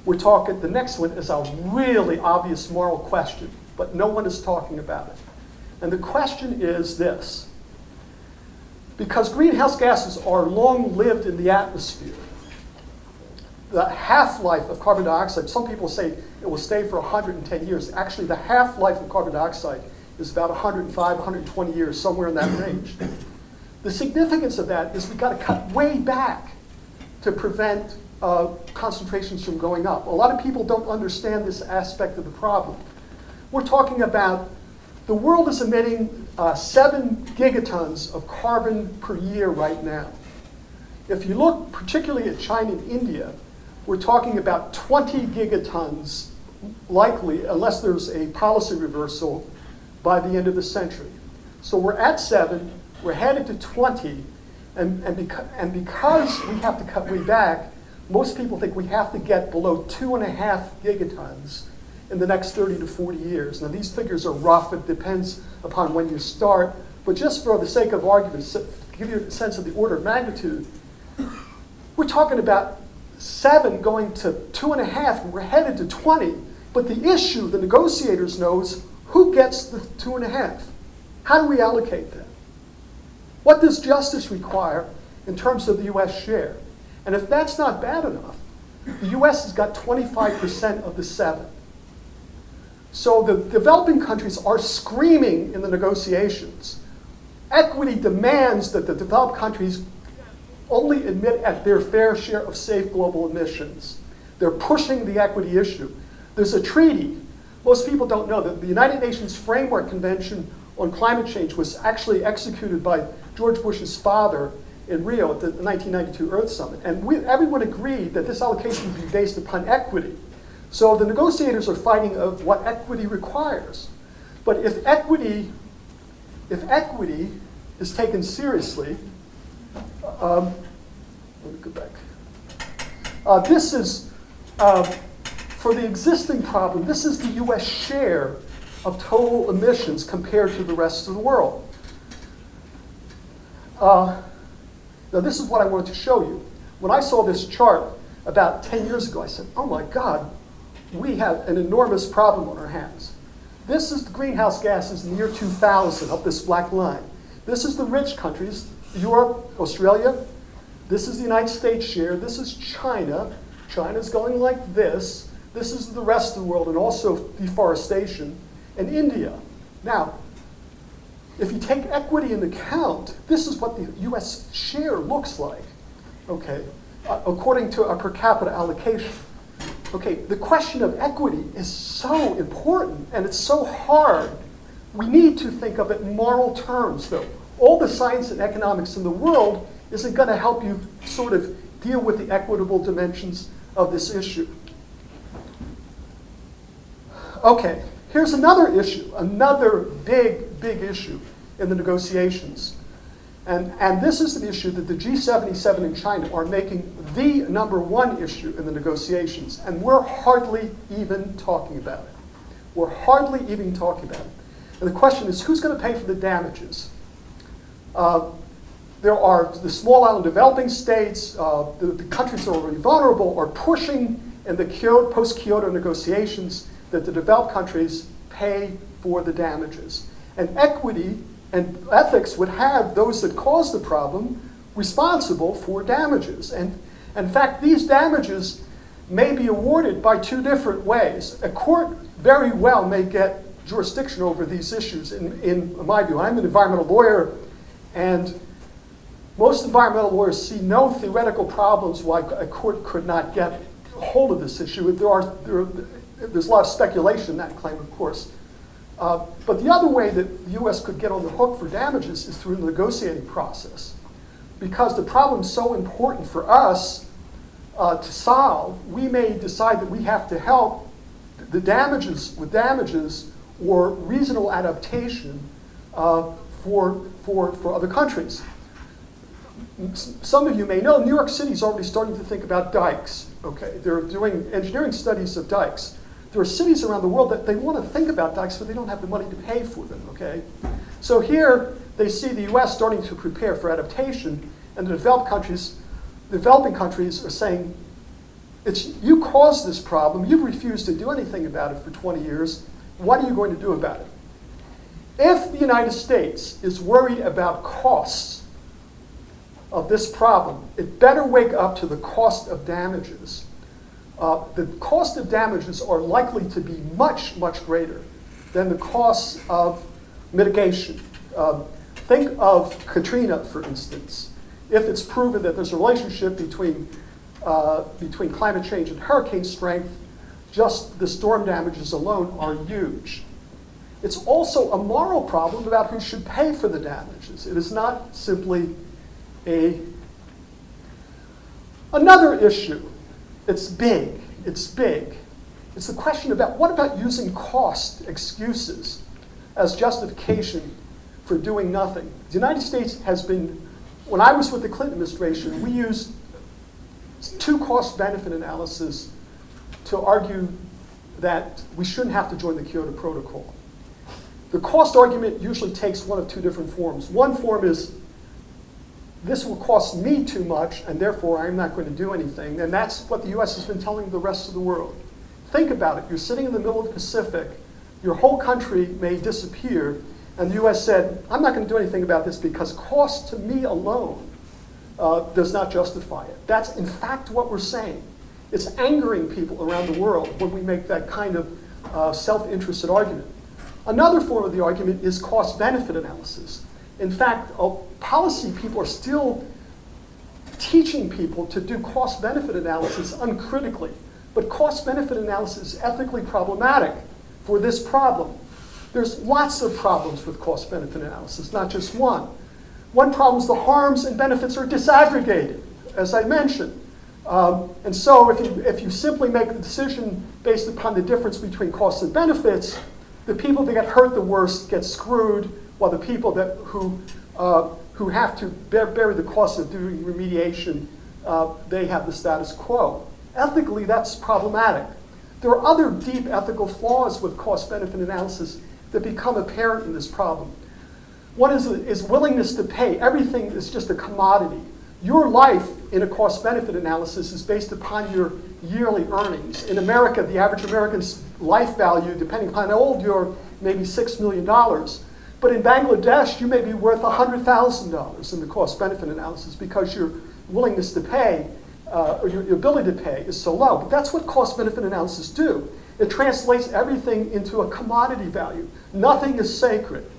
we're talking, the next one is a really obvious moral question, but no one is talking about it. And the question is this: because greenhouse gases are long-lived in the atmosphere, the half-life of carbon dioxide, some people say it will stay for 110 years. Actually, the half-life of carbon dioxide is about 105, 120 years, somewhere in that range. The significance of that is we've got to cut way back to prevent concentrations from going up. A lot of people don't understand this aspect of the problem. We're talking about the world is emitting 7 gigatons of carbon per year right now. If you look particularly at China and India, we're talking about 20 gigatons likely, unless there's a policy reversal, by the end of the century. So we're at 7, we're headed to 20, and because we have to cut way back, most people think we have to get below 2.5 gigatons in the next 30 to 40 years. Now these figures are rough, it depends upon when you start, but just for the sake of argument, to give you a sense of the order of magnitude, we're talking about 7 going to 2.5, and we're headed to 20. But the issue, the negotiators know, is who gets the 2.5? How do we allocate that? What does justice require in terms of the US share? And if that's not bad enough, the US has got 25% of the 7. So the developing countries are screaming in the negotiations. Equity demands that the developed countries only admit at their fair share of safe global emissions. They're pushing the equity issue. There's a treaty. Most people don't know that the United Nations Framework Convention on Climate Change was actually executed by George Bush's father in Rio at the 1992 Earth Summit. And everyone agreed that this allocation would be based upon equity. So the negotiators are fighting of what equity requires. But if equity is taken seriously, let me go back. This is, for the existing problem, this is the US share of total emissions compared to the rest of the world. Now this is what I wanted to show you. When I saw this chart about 10 years ago, I said, oh my God, we have an enormous problem on our hands. This is the greenhouse gases in the year 2000 up this black line. This is the rich countries, Europe, Australia. This is the United States share. This is China. China's going like this. This is the rest of the world, and also deforestation, and India. Now, if you take equity into account, this is what the US share looks like, okay, according to a per capita allocation. Okay, the question of equity is so important, and it's so hard. We need to think of it in moral terms, though. All the science and economics in the world isn't going to help you sort of deal with the equitable dimensions of this issue. Okay, here's another issue, another big issue in the negotiations. And this is an issue that the G77 in China are making the #1 issue in the negotiations. And we're hardly even talking about it. We're hardly even talking about it. And the question is, who's going to pay for the damages? There are the small island developing states, the countries that are already vulnerable are pushing in the post-Kyoto negotiations that the developed countries pay for the damages. And equity and ethics would have those that cause the problem responsible for damages. And in fact, these damages may be awarded by two different ways. A court very well may get jurisdiction over these issues, in my view. I'm an environmental lawyer, and most environmental lawyers see no theoretical problems why a court could not get hold of this issue. There's a lot of speculation in that claim, of course. But the other way that the U.S. could get on the hook for damages is through the negotiating process. Because the problem's so important for us to solve, we may decide that we have to help the damages with damages or reasonable adaptation for other countries. Some of you may know New York City is already starting to think about dikes. Okay, they're doing engineering studies of dikes. There are cities around the world that they want to think about dikes, but they don't have the money to pay for them. Okay, so here they see the U.S. starting to prepare for adaptation, and the developing countries are saying, you caused this problem. You've refused to do anything about it for 20 years. What are you going to do about it? If the United States is worried about costs of this problem, it better wake up to the cost of damages. The cost of damages are likely to be much, much greater than the costs of mitigation. Think of Katrina, for instance. If it's proven that there's a relationship between climate change and hurricane strength, just the storm damages alone are huge. It's also a moral problem about who should pay for the damages. It is not simply another issue. It's big. It's big. It's the question about what about using cost excuses as justification for doing nothing. The United States has been, when I was with the Clinton administration, we used two cost-benefit analysis to argue that we shouldn't have to join the Kyoto Protocol. The cost argument usually takes one of two different forms. One form is, this will cost me too much, and therefore I'm not going to do anything. And that's what the U.S. has been telling the rest of the world. Think about it. You're sitting in the middle of the Pacific. Your whole country may disappear. And the U.S. said, I'm not going to do anything about this because cost to me alone does not justify it. That's in fact what we're saying. It's angering people around the world when we make that kind of self-interested argument. Another form of the argument is cost-benefit analysis. In fact, policy people are still teaching people to do cost-benefit analysis uncritically. But cost-benefit analysis is ethically problematic for this problem. There's lots of problems with cost-benefit analysis, not just one. One problem is the harms and benefits are disaggregated, as I mentioned. And so if you simply make the decision based upon the difference between costs and benefits, the people that get hurt the worst get screwed, while the people who have to bear the cost of doing remediation, they have the status quo. Ethically, that's problematic. There are other deep ethical flaws with cost-benefit analysis that become apparent in this problem. One is willingness to pay. Everything is just a commodity. Your life in a cost-benefit analysis is based upon your yearly earnings. In America, the average American's life value, depending upon how old you are, may be $6 million. But in Bangladesh, you may be worth $100,000 in the cost-benefit analysis because your willingness to pay, or your ability to pay, is so low. But that's what cost-benefit analysis do. It translates everything into a commodity value. Nothing is sacred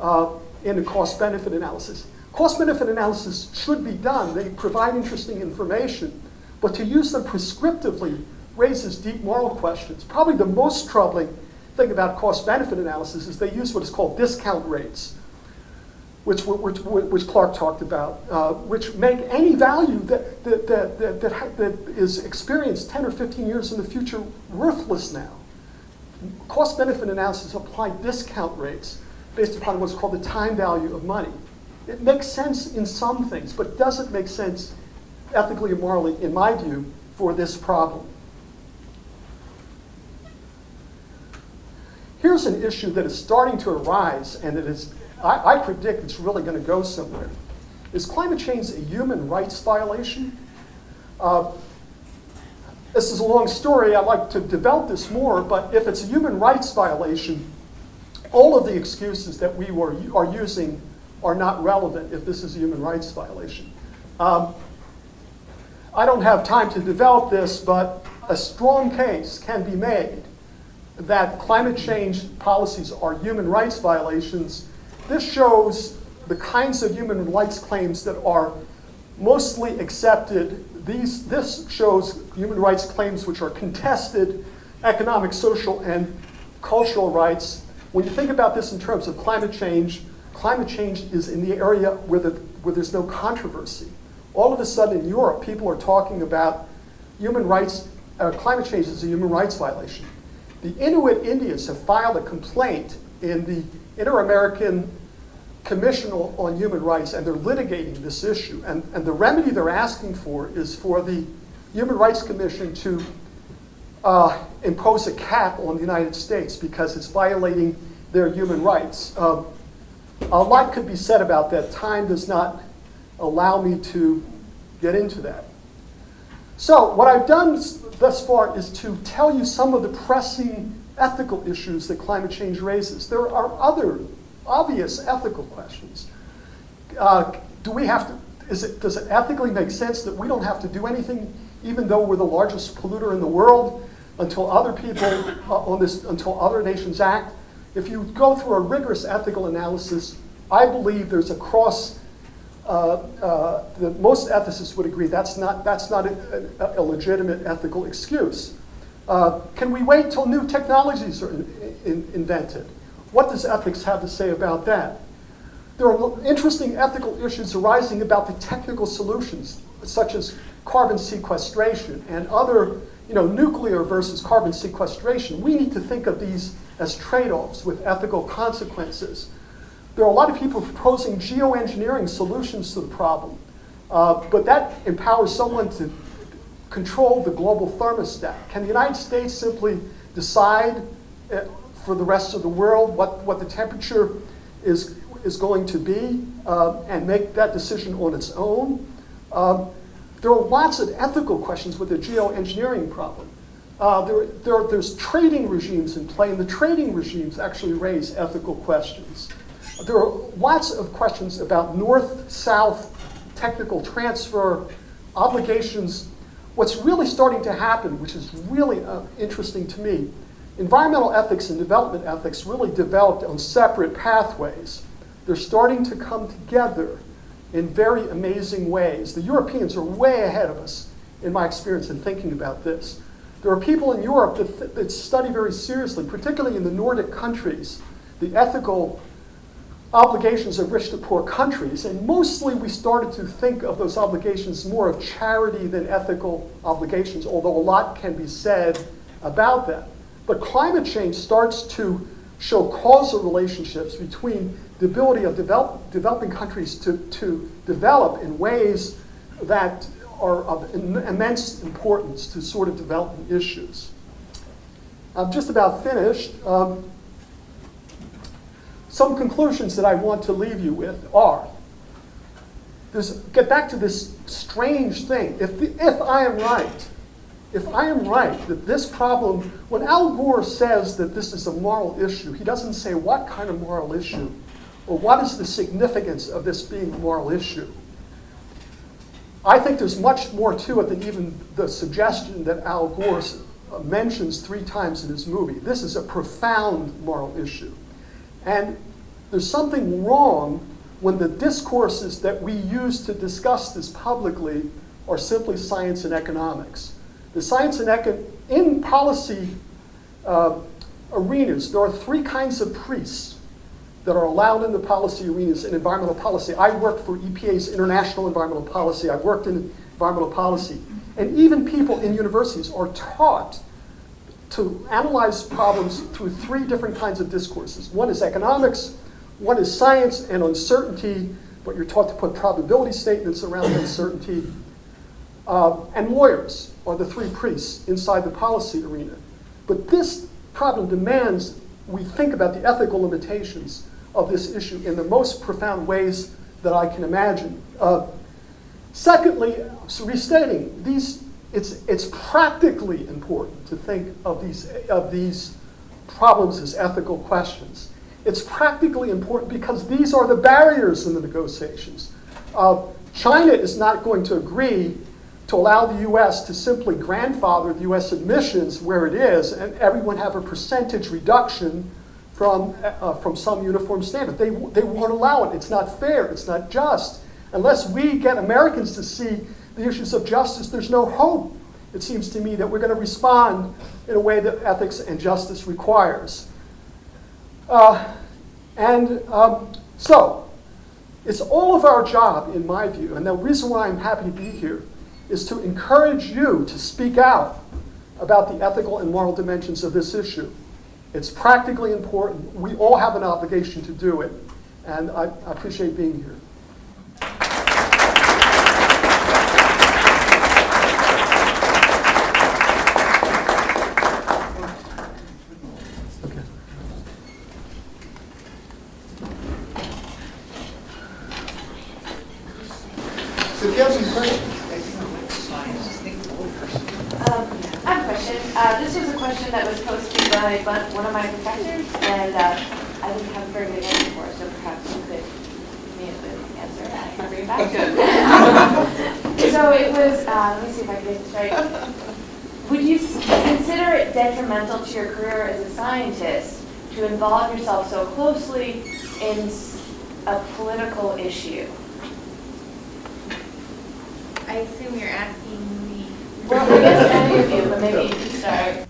in a cost-benefit analysis. Cost-benefit analysis should be done. They provide interesting information. But to use them prescriptively raises deep moral questions. Probably the most troubling thing about cost-benefit analysis is they use what is called discount rates, which Clark talked about, which make any value that is experienced 10 or 15 years in the future worthless now. cost-benefit analysis apply discount rates based upon what's called the time value of money. It makes sense in some things, but doesn't make sense ethically or morally, in my view, for this problem. Here's an issue that is starting to arise, and it is, I predict it's really going to go somewhere. Is climate change a human rights violation? This is a long story. I'd like to develop this more, but if it's a human rights violation, all of the excuses that we are using are not relevant if this is a human rights violation. I don't have time to develop this, but a strong case can be made that climate change policies are human rights violations. This shows the kinds of human rights claims that are mostly accepted. This shows human rights claims which are contested, economic, social, and cultural rights. When you think about this in terms of climate change is in the area where there's no controversy. All of a sudden in Europe, people are talking about human rights, climate change is a human rights violation. The Inuit Indians have filed a complaint in the Inter-American Commission on Human Rights, and they're litigating this issue. And the remedy they're asking for is for the Human Rights Commission to impose a cap on the United States because it's violating their human rights. A lot could be said about that. Time does not allow me to get into that. So what I've done thus far is to tell you some of the pressing ethical issues that climate change raises. There are other obvious ethical questions. Does it ethically make sense that we don't have to do anything, even though we're the largest polluter in the world, until other people until other nations act? If you go through a rigorous ethical analysis, I believe there's a cross. Most ethicists would agree that's not a legitimate ethical excuse. Can we wait till new technologies are invented? What does ethics have to say about that? There are interesting ethical issues arising about the technical solutions, such as carbon sequestration and other, nuclear versus carbon sequestration. We need to think of these as trade-offs with ethical consequences. There are a lot of people proposing geoengineering solutions to the problem, but that empowers someone to control the global thermostat. Can the United States simply decide for the rest of the world what the temperature is going to be and make that decision on its own? There are lots of ethical questions with the geoengineering problem. There's trading regimes in play, and the trading regimes actually raise ethical questions. There are lots of questions about north-south technical transfer obligations. What's really starting to happen, which is really interesting to me, environmental ethics and development ethics really developed on separate pathways. They're starting to come together in very amazing ways. The Europeans are way ahead of us, in my experience, in thinking about this. There are people in Europe that study very seriously, particularly in the Nordic countries, the ethical obligations of rich to poor countries, and mostly we started to think of those obligations more of charity than ethical obligations, although a lot can be said about that. But climate change starts to show causal relationships between the ability of developing countries to develop in ways that are of immense importance to sort of development issues. I'm just about finished. Some conclusions that I want to leave you with are, get back to this strange thing. If I am right that this problem, when Al Gore says that this is a moral issue, he doesn't say what kind of moral issue or what is the significance of this being a moral issue. I think there's much more to it than even the suggestion that Al Gore mentions 3 times in his movie. This is a profound moral issue. And there's something wrong when the discourses that we use to discuss this publicly are simply science and economics. The science and in policy arenas, there are 3 kinds of priests that are allowed in the policy arenas in environmental policy. I worked for EPA's International Environmental Policy. I've worked in environmental policy. And even people in universities are taught to analyze problems through three different kinds of discourses. One is economics, one is science and uncertainty, but you're taught to put probability statements around uncertainty. And lawyers are the three priests inside the policy arena. But this problem demands we think about the ethical limitations of this issue in the most profound ways that I can imagine. Secondly, so restating, it's practically important to think of these problems as ethical questions. It's practically important because these are the barriers in the negotiations. China is not going to agree to allow the US to simply grandfather the US admissions where it is and everyone have a percentage reduction from some uniform standard. They won't allow it. It's not fair. It's not just. Unless we get Americans to see the issues of justice, there's no hope. It seems to me that we're going to respond in a way that ethics and justice requires. So, it's all of our job, in my view, and the reason why I'm happy to be here is to encourage you to speak out about the ethical and moral dimensions of this issue. It's practically important. We all have an obligation to do it, and I appreciate being here. So if you have some questions. I have a question. This was a question that was posed to me by one of my professors, and I didn't have a very good answer for it, so perhaps you could give me a good answer. I can bring it back. So it was, let me see if I can get this right. Would you consider it detrimental to your career as a scientist to involve yourself so closely in a political issue? I assume you're asking me. Well, I guess any of you, but maybe you can start.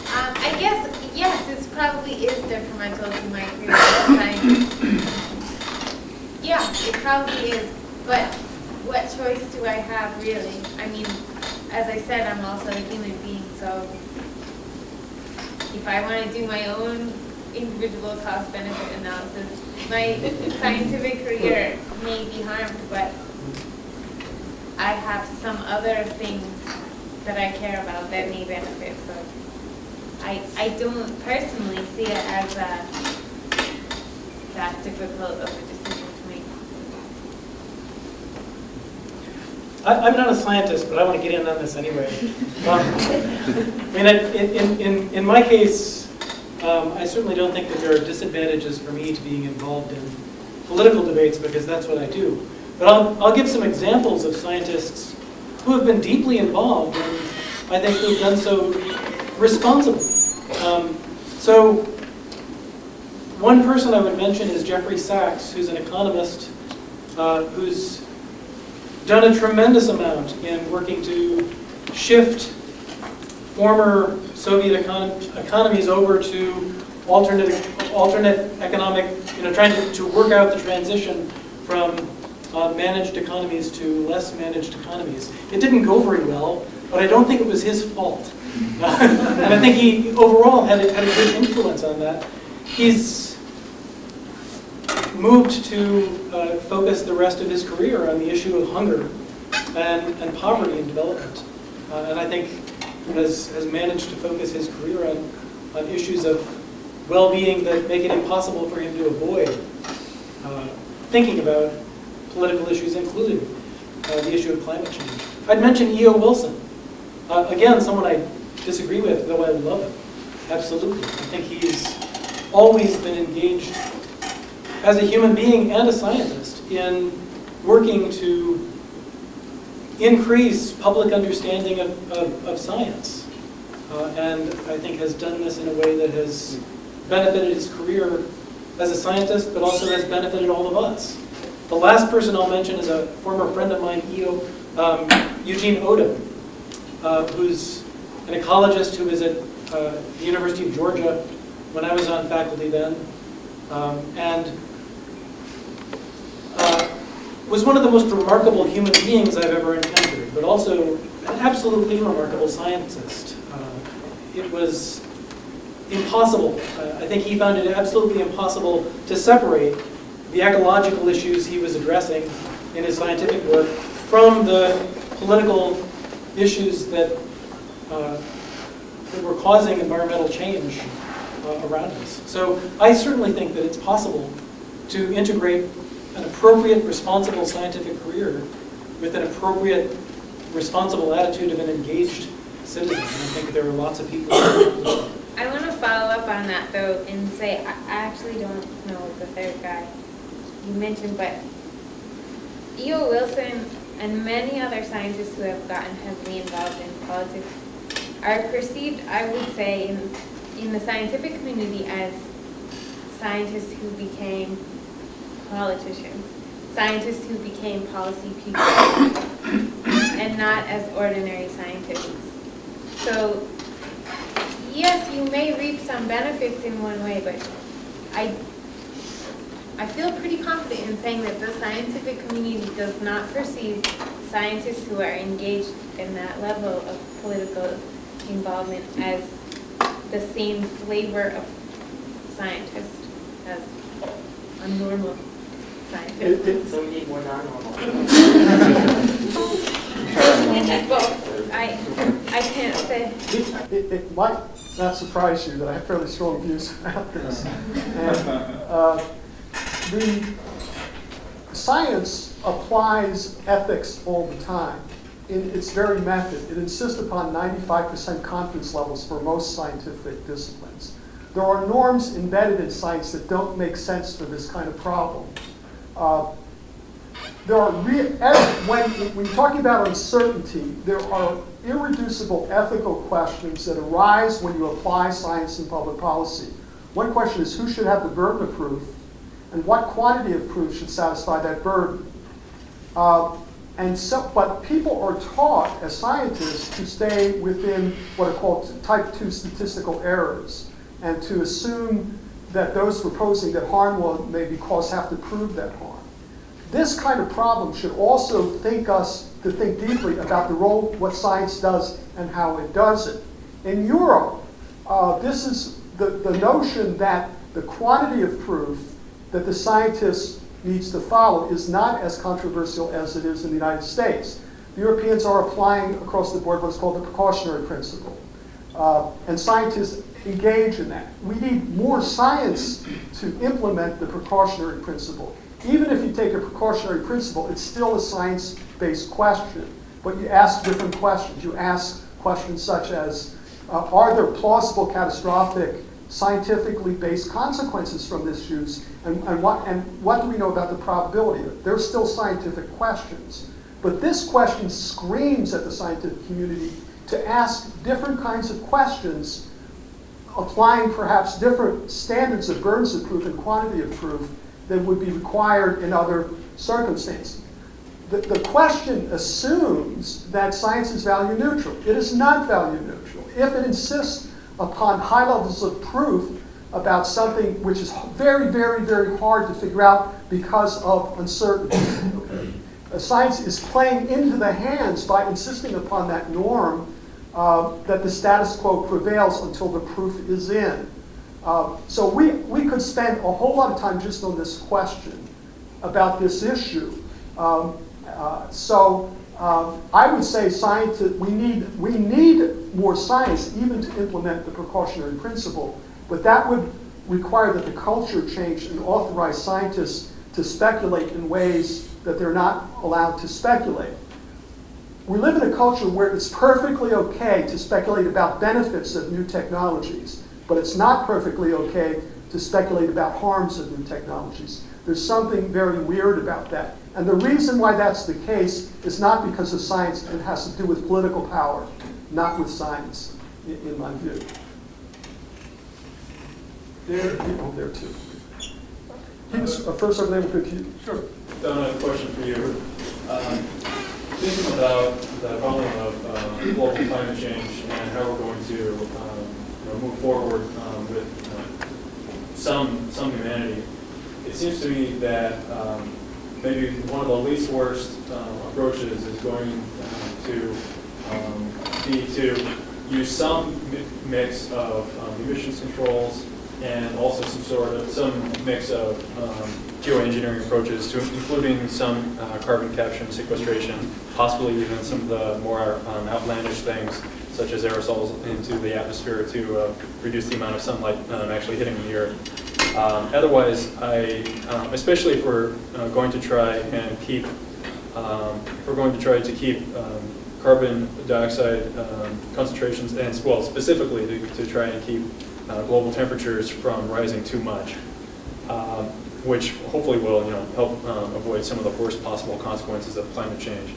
I guess, yes, this probably is detrimental to my career as a scientist. Yeah, it probably is. But what choice do I have, really? I mean, as I said, I'm also a human being, so if I want to do my own individual cost-benefit analysis, my scientific career may be harmed, but I have some other things that I care about that may benefit. So I don't personally see it as that difficult of a decision to make. I'm not a scientist, but I want to get in on this anyway. In my case, I certainly don't think that there are disadvantages for me to being involved in political debates because that's what I do. But I'll give some examples of scientists who have been deeply involved and I think who've done so responsibly. So one person I would mention is Jeffrey Sachs, who's an economist who's done a tremendous amount in working to shift former Soviet economies over to alternate economic, trying to work out the transition from managed economies to less managed economies. It didn't go very well, but I don't think it was his fault. And I think he overall had a good influence on that. He's moved to focus the rest of his career on the issue of hunger and poverty in development. And I think has managed to focus his career on issues of well-being that make it impossible for him to avoid thinking about political issues, including the issue of climate change. I'd mention E.O. Wilson. Again, someone I disagree with, though I love him. Absolutely. I think he's always been engaged as a human being and a scientist in working to increase public understanding of science. And I think has done this in a way that has benefited his career as a scientist, but also has benefited all of us. The last person I'll mention is a former friend of mine, Eugene Odom, who's an ecologist who was at the University of Georgia when I was on faculty then, and was one of the most remarkable human beings I've ever encountered, but also absolutely remarkable scientist. It was impossible. I think he found it absolutely impossible to separate the ecological issues he was addressing in his scientific work from the political issues that were causing environmental change around us. So I certainly think that it's possible to integrate an appropriate, responsible scientific career with an appropriate, responsible attitude of an engaged citizen. And I think there are lots of people who accomplish that. I want to follow up on that though and say I actually don't know the third guy you mentioned, but E.O. Wilson and many other scientists who have gotten heavily involved in politics are perceived, I would say, in the scientific community as scientists who became politicians, scientists who became policy people, and not as ordinary scientists. So, yes, you may reap some benefits in one way, but I feel pretty confident in saying that the scientific community does not perceive scientists who are engaged in that level of political involvement as the same flavor of scientist as a normal scientist. So we need more non-normal. We need both. I can't say. It might not surprise you that I have fairly strong views about this. And the science applies ethics all the time in its very method. It insists upon 95% confidence levels for most scientific disciplines. There are norms embedded in science that don't make sense for this kind of problem. When you're talking about uncertainty, there are irreducible ethical questions that arise when you apply science in public policy. One question is who should have the burden of proof, and what quantity of proof should satisfy that burden. But people are taught as scientists to stay within what are called type 2 statistical errors, and to assume that those proposing that harm may be caused have to prove that harm. This kind of problem should also think deeply about the role, what science does and how it does it. In Europe, this is the notion that the quantity of proof that the scientist needs to follow is not as controversial as it is in the United States. The Europeans are applying across the board what's called the precautionary principle. And scientists engage in that. We need more science to implement the precautionary principle. Even if you take a precautionary principle, it's still a science-based question, but you ask different questions. You ask questions such as, are there plausible catastrophic scientifically based consequences from this use, and what do we know about the probability of it? They're still scientific questions. But this question screams at the scientific community to ask different kinds of questions, applying perhaps different standards of burdens of proof and quantity of proof than would be required in other circumstances. The question assumes that science is value neutral. It is not value neutral. If it insists upon high levels of proof about something which is very, very, very hard to figure out because of uncertainty. Okay? Science is playing into the hands by insisting upon that norm that the status quo prevails until the proof is in. So we could spend a whole lot of time just on this question about this issue. I would say we need more science even to implement the precautionary principle, but that would require that the culture change and authorize scientists to speculate in ways that they're not allowed to speculate. We live in a culture where it's perfectly okay to speculate about benefits of new technologies, but it's not perfectly okay to speculate about harms of new technologies. There's something very weird about that. And the reason why that's the case is not because of science, it has to do with political power, not with science, in my view. There too. He was first over there with you. Sure. Don, I have a question for you. Thinking about the problem of global climate change and how we're going to move forward with some humanity, it seems to me that maybe one of the least worst approaches is going to be to use some mix of emissions controls and also some mix of geoengineering approaches, to including some carbon capture and sequestration, possibly even some of the more outlandish things, such as aerosols into the atmosphere to reduce the amount of sunlight actually hitting the earth. Otherwise, especially if we're going to try and keep, carbon dioxide concentrations, and well, specifically to try and keep global temperatures from rising too much, which hopefully will help avoid some of the worst possible consequences of climate change.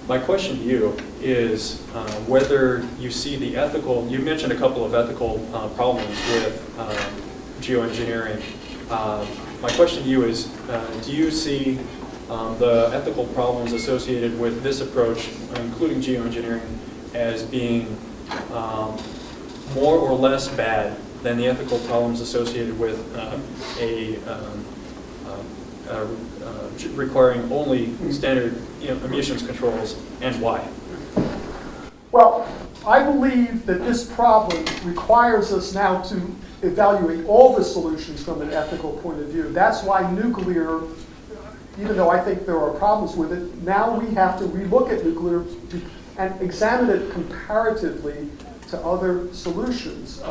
My question to you is whether you see the ethical, you mentioned a couple of ethical problems with geoengineering. My question to you is, do you see the ethical problems associated with this approach, including geoengineering, as being more or less bad than the ethical problems associated with requiring only standard emissions controls, and why? Well, I believe that this problem requires us now to evaluate all the solutions from an ethical point of view. That's why nuclear, even though I think there are problems with it, now we have to relook at nuclear and examine it comparatively to other solutions.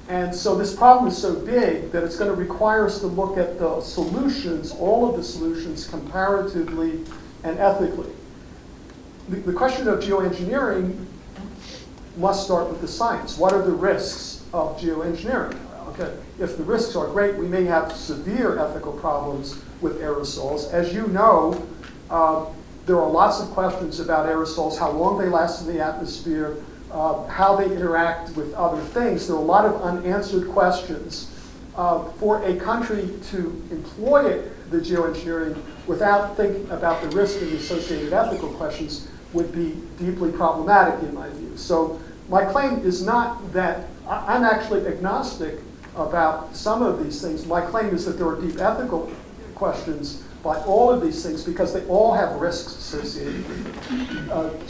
And so this problem is so big that it's going to require us to look at the solutions, all of the solutions, comparatively and ethically. The question of geoengineering must start with the science. What are the risks of geoengineering? Okay, if the risks are great, we may have severe ethical problems with aerosols. As you know, there are lots of questions about aerosols, how long they last in the atmosphere, how they interact with other things. There are a lot of unanswered questions. For a country to employ the geoengineering without thinking about the risk and the associated ethical questions would be deeply problematic in my view. So my claim is not that, I'm actually agnostic about some of these things. My claim is that there are deep ethical questions by all of these things because they all have risks associated with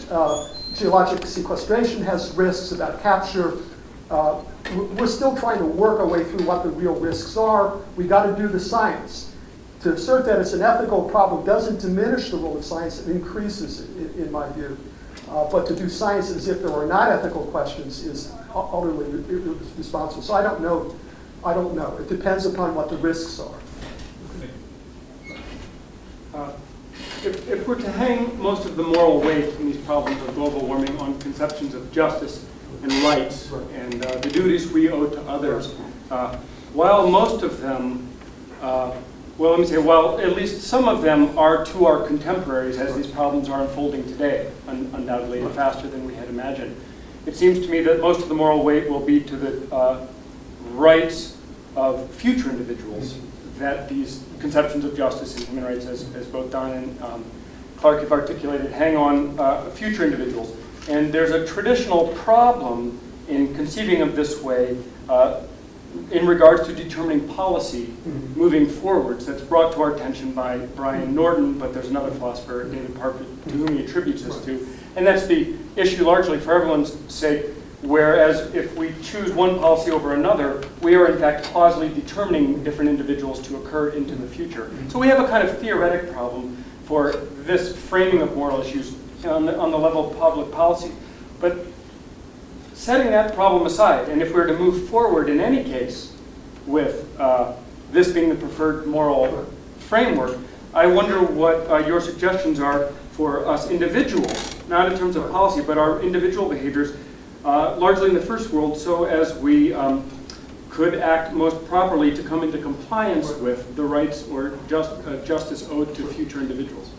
it. Geologic sequestration has risks about capture. We're still trying to work our way through what the real risks are. We got to do the science. To assert that it's an ethical problem doesn't diminish the role of science, it increases it, in my view. But to do science as if there are not ethical questions is utterly irresponsible. So I don't know. It depends upon what the risks are. If we're to hang most of the moral weight in these problems of global warming on conceptions of justice and rights and the duties we owe to others, while most of them, while at least some of them are to our contemporaries as these problems are unfolding today, undoubtedly faster than we had imagined, it seems to me that most of the moral weight will be to the rights of future individuals, that these conceptions of justice and human rights, as both Don and Clark have articulated, hang on future individuals. And there's a traditional problem in conceiving of this way in regards to determining policy moving forwards that's brought to our attention by Brian Norton, but there's another philosopher, David Parker, to whom he attributes this to. And that's the issue largely for everyone's sake, whereas if we choose one policy over another, we are in fact causally determining different individuals to occur into the future. So we have a kind of theoretic problem for this framing of moral issues on the level of public policy. But setting that problem aside, and if we were to move forward in any case with this being the preferred moral framework, I wonder what your suggestions are for us individuals, not in terms of policy, but our individual behaviors, largely in the first world, so as we could act most properly to come into compliance with the rights or justice owed to future individuals.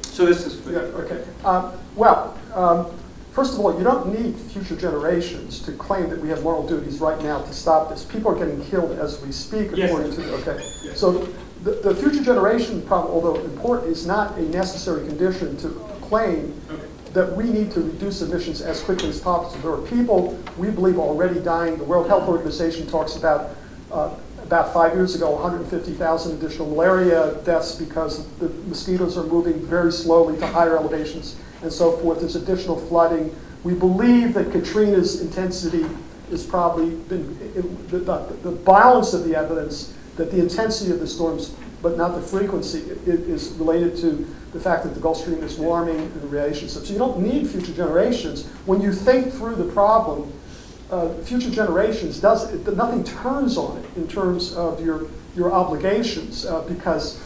So this is... Yeah, okay. First of all, you don't need future generations to claim that we have moral duties right now to stop this. People are getting killed as we speak, according to... Okay. Yes. So the future generation problem, although important, is not a necessary condition to claim that we need to reduce emissions as quickly as possible. There are people, we believe, already dying. The World Health Organization talks about about 5 years ago, 150,000 additional malaria deaths because the mosquitoes are moving very slowly to higher elevations and so forth. There's additional flooding. We believe that Katrina's intensity has probably been, the balance of the evidence that the intensity of the storms, but not the frequency, is related to the fact that the Gulf Stream is warming and the relationship. So you don't need future generations. When you think through the problem, future generations, nothing turns on it in terms of your obligations because,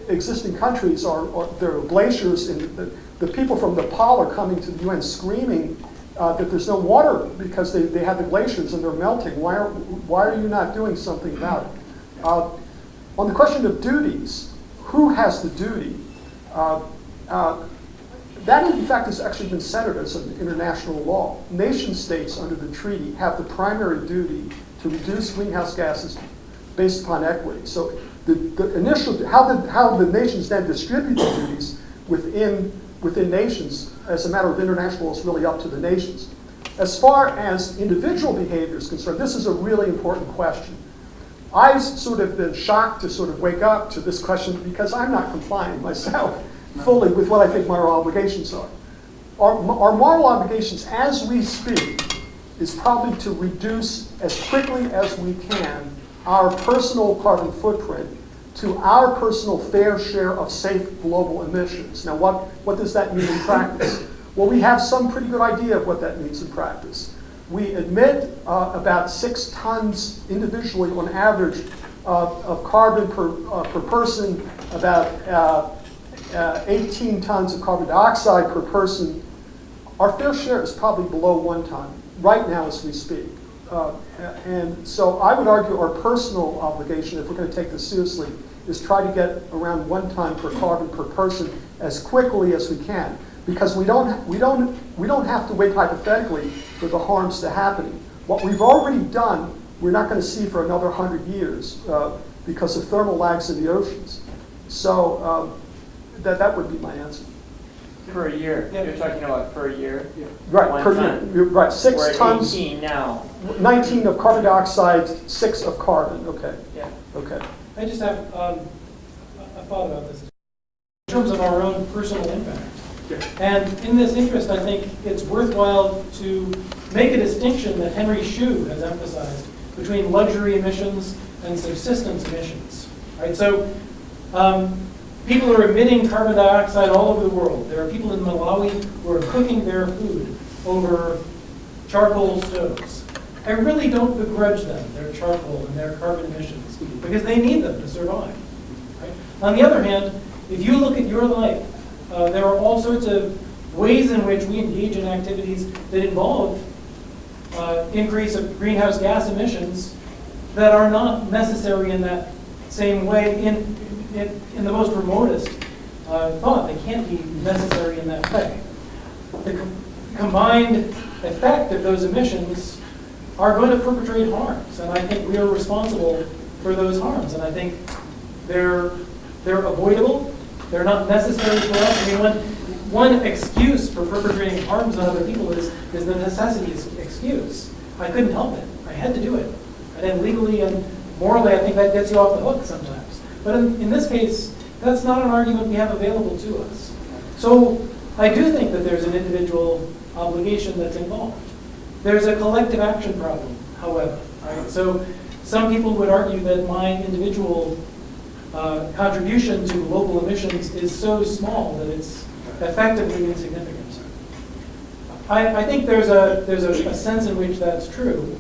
existing countries there are glaciers, and the people from Nepal are coming to the UN screaming that there's no water because they have the glaciers and they're melting. Why are you not doing something about it? On the question of duties, who has the duty? That, in fact, has actually been centered as an international law. Nation states under the treaty have the primary duty to reduce greenhouse gases based upon equity. So the initial, how the nations then distribute the duties within nations as a matter of international law is really up to the nations. As far as individual behavior is concerned, this is a really important question. I've sort of been shocked to sort of wake up to this question because I'm not complying myself fully with what I think moral obligations are. Our moral obligations as we speak is probably to reduce as quickly as we can our personal carbon footprint to our personal fair share of safe global emissions. Now what does that mean in practice? Well, we have some pretty good idea of what that means in practice. We emit about 6 tons individually on average of carbon per person, about 18 tons of carbon dioxide per person. Our fair share is probably below 1 ton right now as we speak. And so I would argue our personal obligation, if we're going to take this seriously, is try to get around 1 ton per carbon per person as quickly as we can. Because we don't have to wait hypothetically for the harms to happen. What we've already done, we're not going to see for another 100 years because of thermal lags in the oceans. So that would be my answer. Per year. Yeah. You're talking about per year? Right, 1 per ton. year. Right, 6 We're at tons. 18 now. 19 of carbon dioxide, 6 of carbon. Okay. Yeah. Okay. I just have a thought about this in terms of our own personal impact. Yeah. And in this interest, I think it's worthwhile to make a distinction that Henry Shue has emphasized between luxury emissions and subsistence emissions. Right? So people are emitting carbon dioxide all over the world. There are people in Malawi who are cooking their food over charcoal stoves. I really don't begrudge them their charcoal and their carbon emissions because they need them to survive. Right? On the other hand, if you look at your life, there are all sorts of ways in which we engage in activities that involve increase of greenhouse gas emissions that are not necessary in that same way in the most remotest thought. They can't be necessary in that way. The combined effect of those emissions are going to perpetrate harms, and I think we are responsible for those harms, and I think they're avoidable. They're not necessary for us. I mean, one excuse for perpetrating harms on other people is the necessity excuse. I couldn't help it. I had to do it. And then legally and morally, I think that gets you off the hook sometimes. But in this case, that's not an argument we have available to us. So I do think that there's an individual obligation that's involved. There's a collective action problem, however. Right? So some people would argue that my individual contribution to global emissions is so small that it's effectively insignificant. I think there's a sense in which that's true,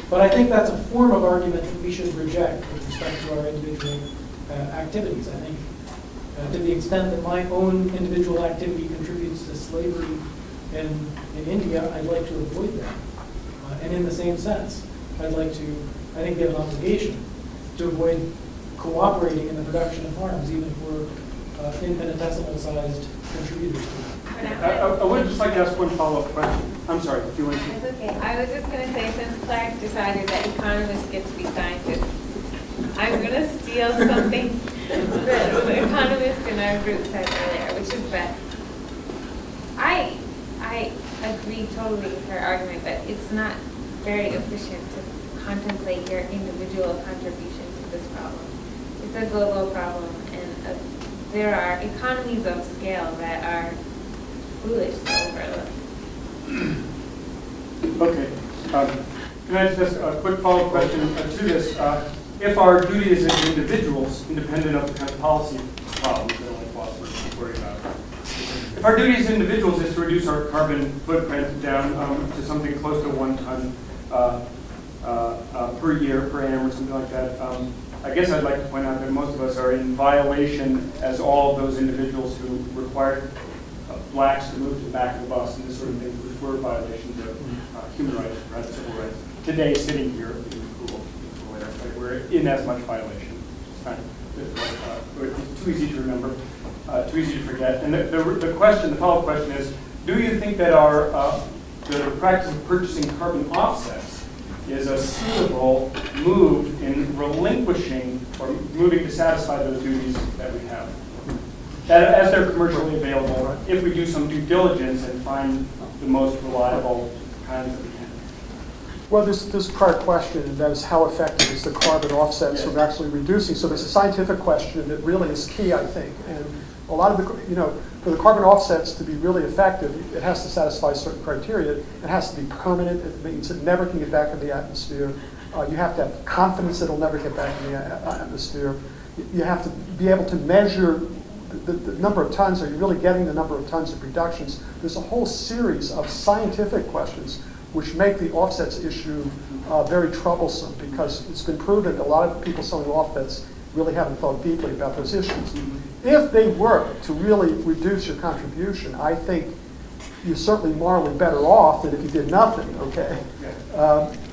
but I think that's a form of argument that we should reject with respect to our individual activities. I think to the extent that my own individual activity contributes to slavery in India, I'd like to avoid that. And in the same sense, I think we have an obligation to avoid cooperating in the production of harms, even for infinitesimal-sized contributors. I would just like to ask one follow-up question. I'm sorry, do you want to? That's okay. I was just going to say, since Clark decided that economists get to be scientists, I'm going to steal something that the economist in our group said earlier, which is that I agree totally with her argument that it's not very efficient to contemplate your individual contribution to this problem. It's a global problem, and there are economies of scale that are foolish to overlook. Okay. Can I just a quick follow-up question to this? If our duty as individuals, independent of the kind of policy problems that only philosophers worry about, if our duty as individuals is to reduce our carbon footprint down to something close to 1 ton per year, per annum, or something like that, I guess I'd like to point out that most of us are in violation, as all of those individuals who required blacks to move to the back of the bus and this sort of thing, which were violations of human rights, civil rights. Today, sitting here, we're in as much violation. It's kind of difficult. It's too easy to remember, too easy to forget. And the follow-up question is, do you think that the practice of purchasing carbon offsets is a suitable move in relinquishing or moving to satisfy those duties that we have? That, as they're commercially available, if we do some due diligence and find the most reliable kinds that we can. Well, this prior question, and that is how effective is the carbon offsets from actually reducing? So there's a scientific question that really is key, I think. And a lot of the, for the carbon offsets to be really effective, it has to satisfy certain criteria. It has to be permanent. It means it never can get back in the atmosphere. You have to have confidence that it'll never get back in the atmosphere. You have to be able to measure the number of tons. Are you really getting the number of tons of reductions? There's a whole series of scientific questions which make the offsets issue very troublesome, because it's been proven that a lot of people selling offsets really haven't thought deeply about those issues. If they were to really reduce your contribution, I think you're certainly morally better off than if you did nothing, okay?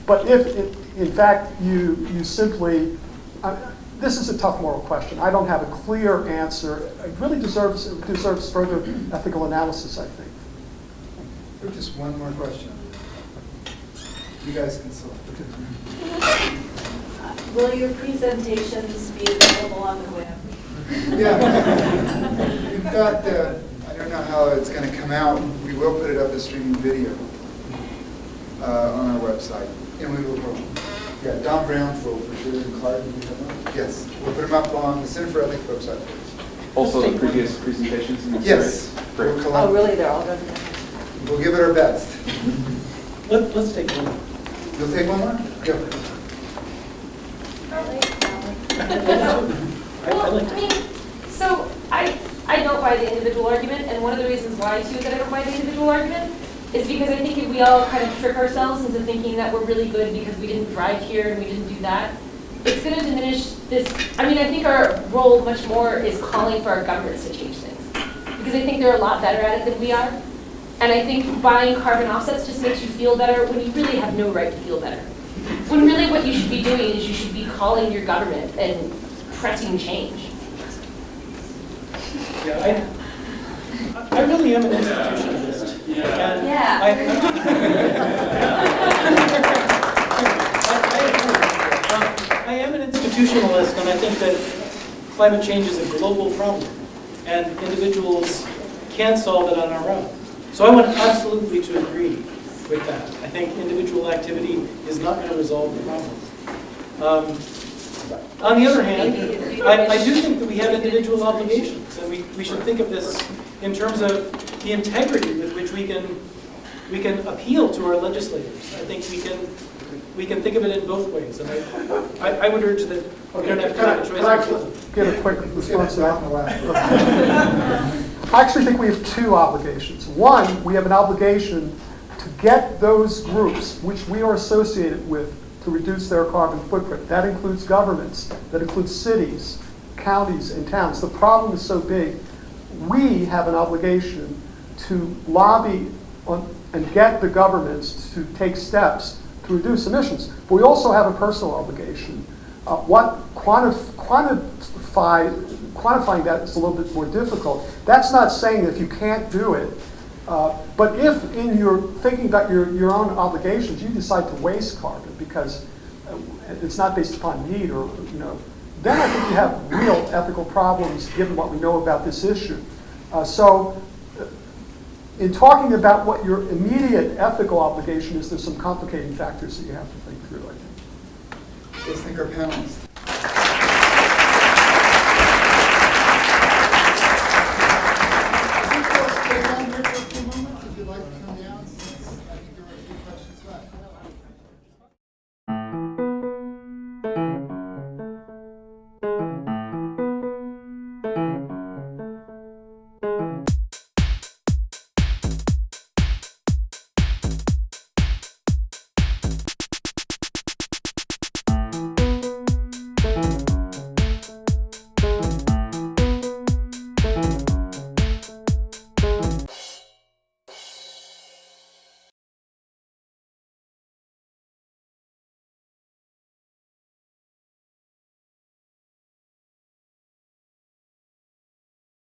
But if, in fact, you simply, this is a tough moral question. I don't have a clear answer. It really deserves further ethical analysis, I think. Just one more question. You guys can select. Will your presentations be available on the web? Yeah. We've got, I don't know how it's going to come out. We will put it up as streaming video on our website. And we will, Don Brown's will for sure, and Clark, do you have one? Yes. We'll put them up on the Center for Ethics website first. Also the previous presentations in the Yes. series? We'll Great. collect. Oh, really? They're all done? We'll give it our best. Let's take one. You'll take one more? Go. I don't buy the individual argument, and one of the reasons why, too, that I don't buy the individual argument is because I think if we all kind of trick ourselves into thinking that we're really good because we didn't drive here and we didn't do that, it's going to diminish this. I think our role much more is calling for our governments to change things, because I think they're a lot better at it than we are. And I think buying carbon offsets just makes you feel better when you really have no right to feel better. When really what you should be doing is you should be calling your government and pressing change. Yeah, I really am an institutionalist. And Yeah. I am an institutionalist, and I think that climate change is a global problem, and individuals can't solve it on our own. So I want absolutely to agree with that. I think individual activity is not going to resolve the problem. On the other hand, I do think that we have individual obligations, and we should think of this in terms of the integrity with which we can appeal to our legislators. I think we can think of it in both ways, and I would urge that we don't have to make a choice. Can I get a quick response to that? I actually think we have two obligations. One, we have an obligation to get those groups which we are associated with to reduce their carbon footprint. That includes governments, that includes cities, counties, and towns. The problem is so big, we have an obligation to lobby and get the governments to take steps to reduce emissions. But we also have a personal obligation. Quantifying that is a little bit more difficult. That's not saying that if you can't do it, but if in your thinking about your own obligations, you decide to waste carbon because it's not based upon need, or then I think you have real ethical problems given what we know about this issue. So in talking about what your immediate ethical obligation is, there's some complicating factors that you have to think through, I think. guys think our panelists?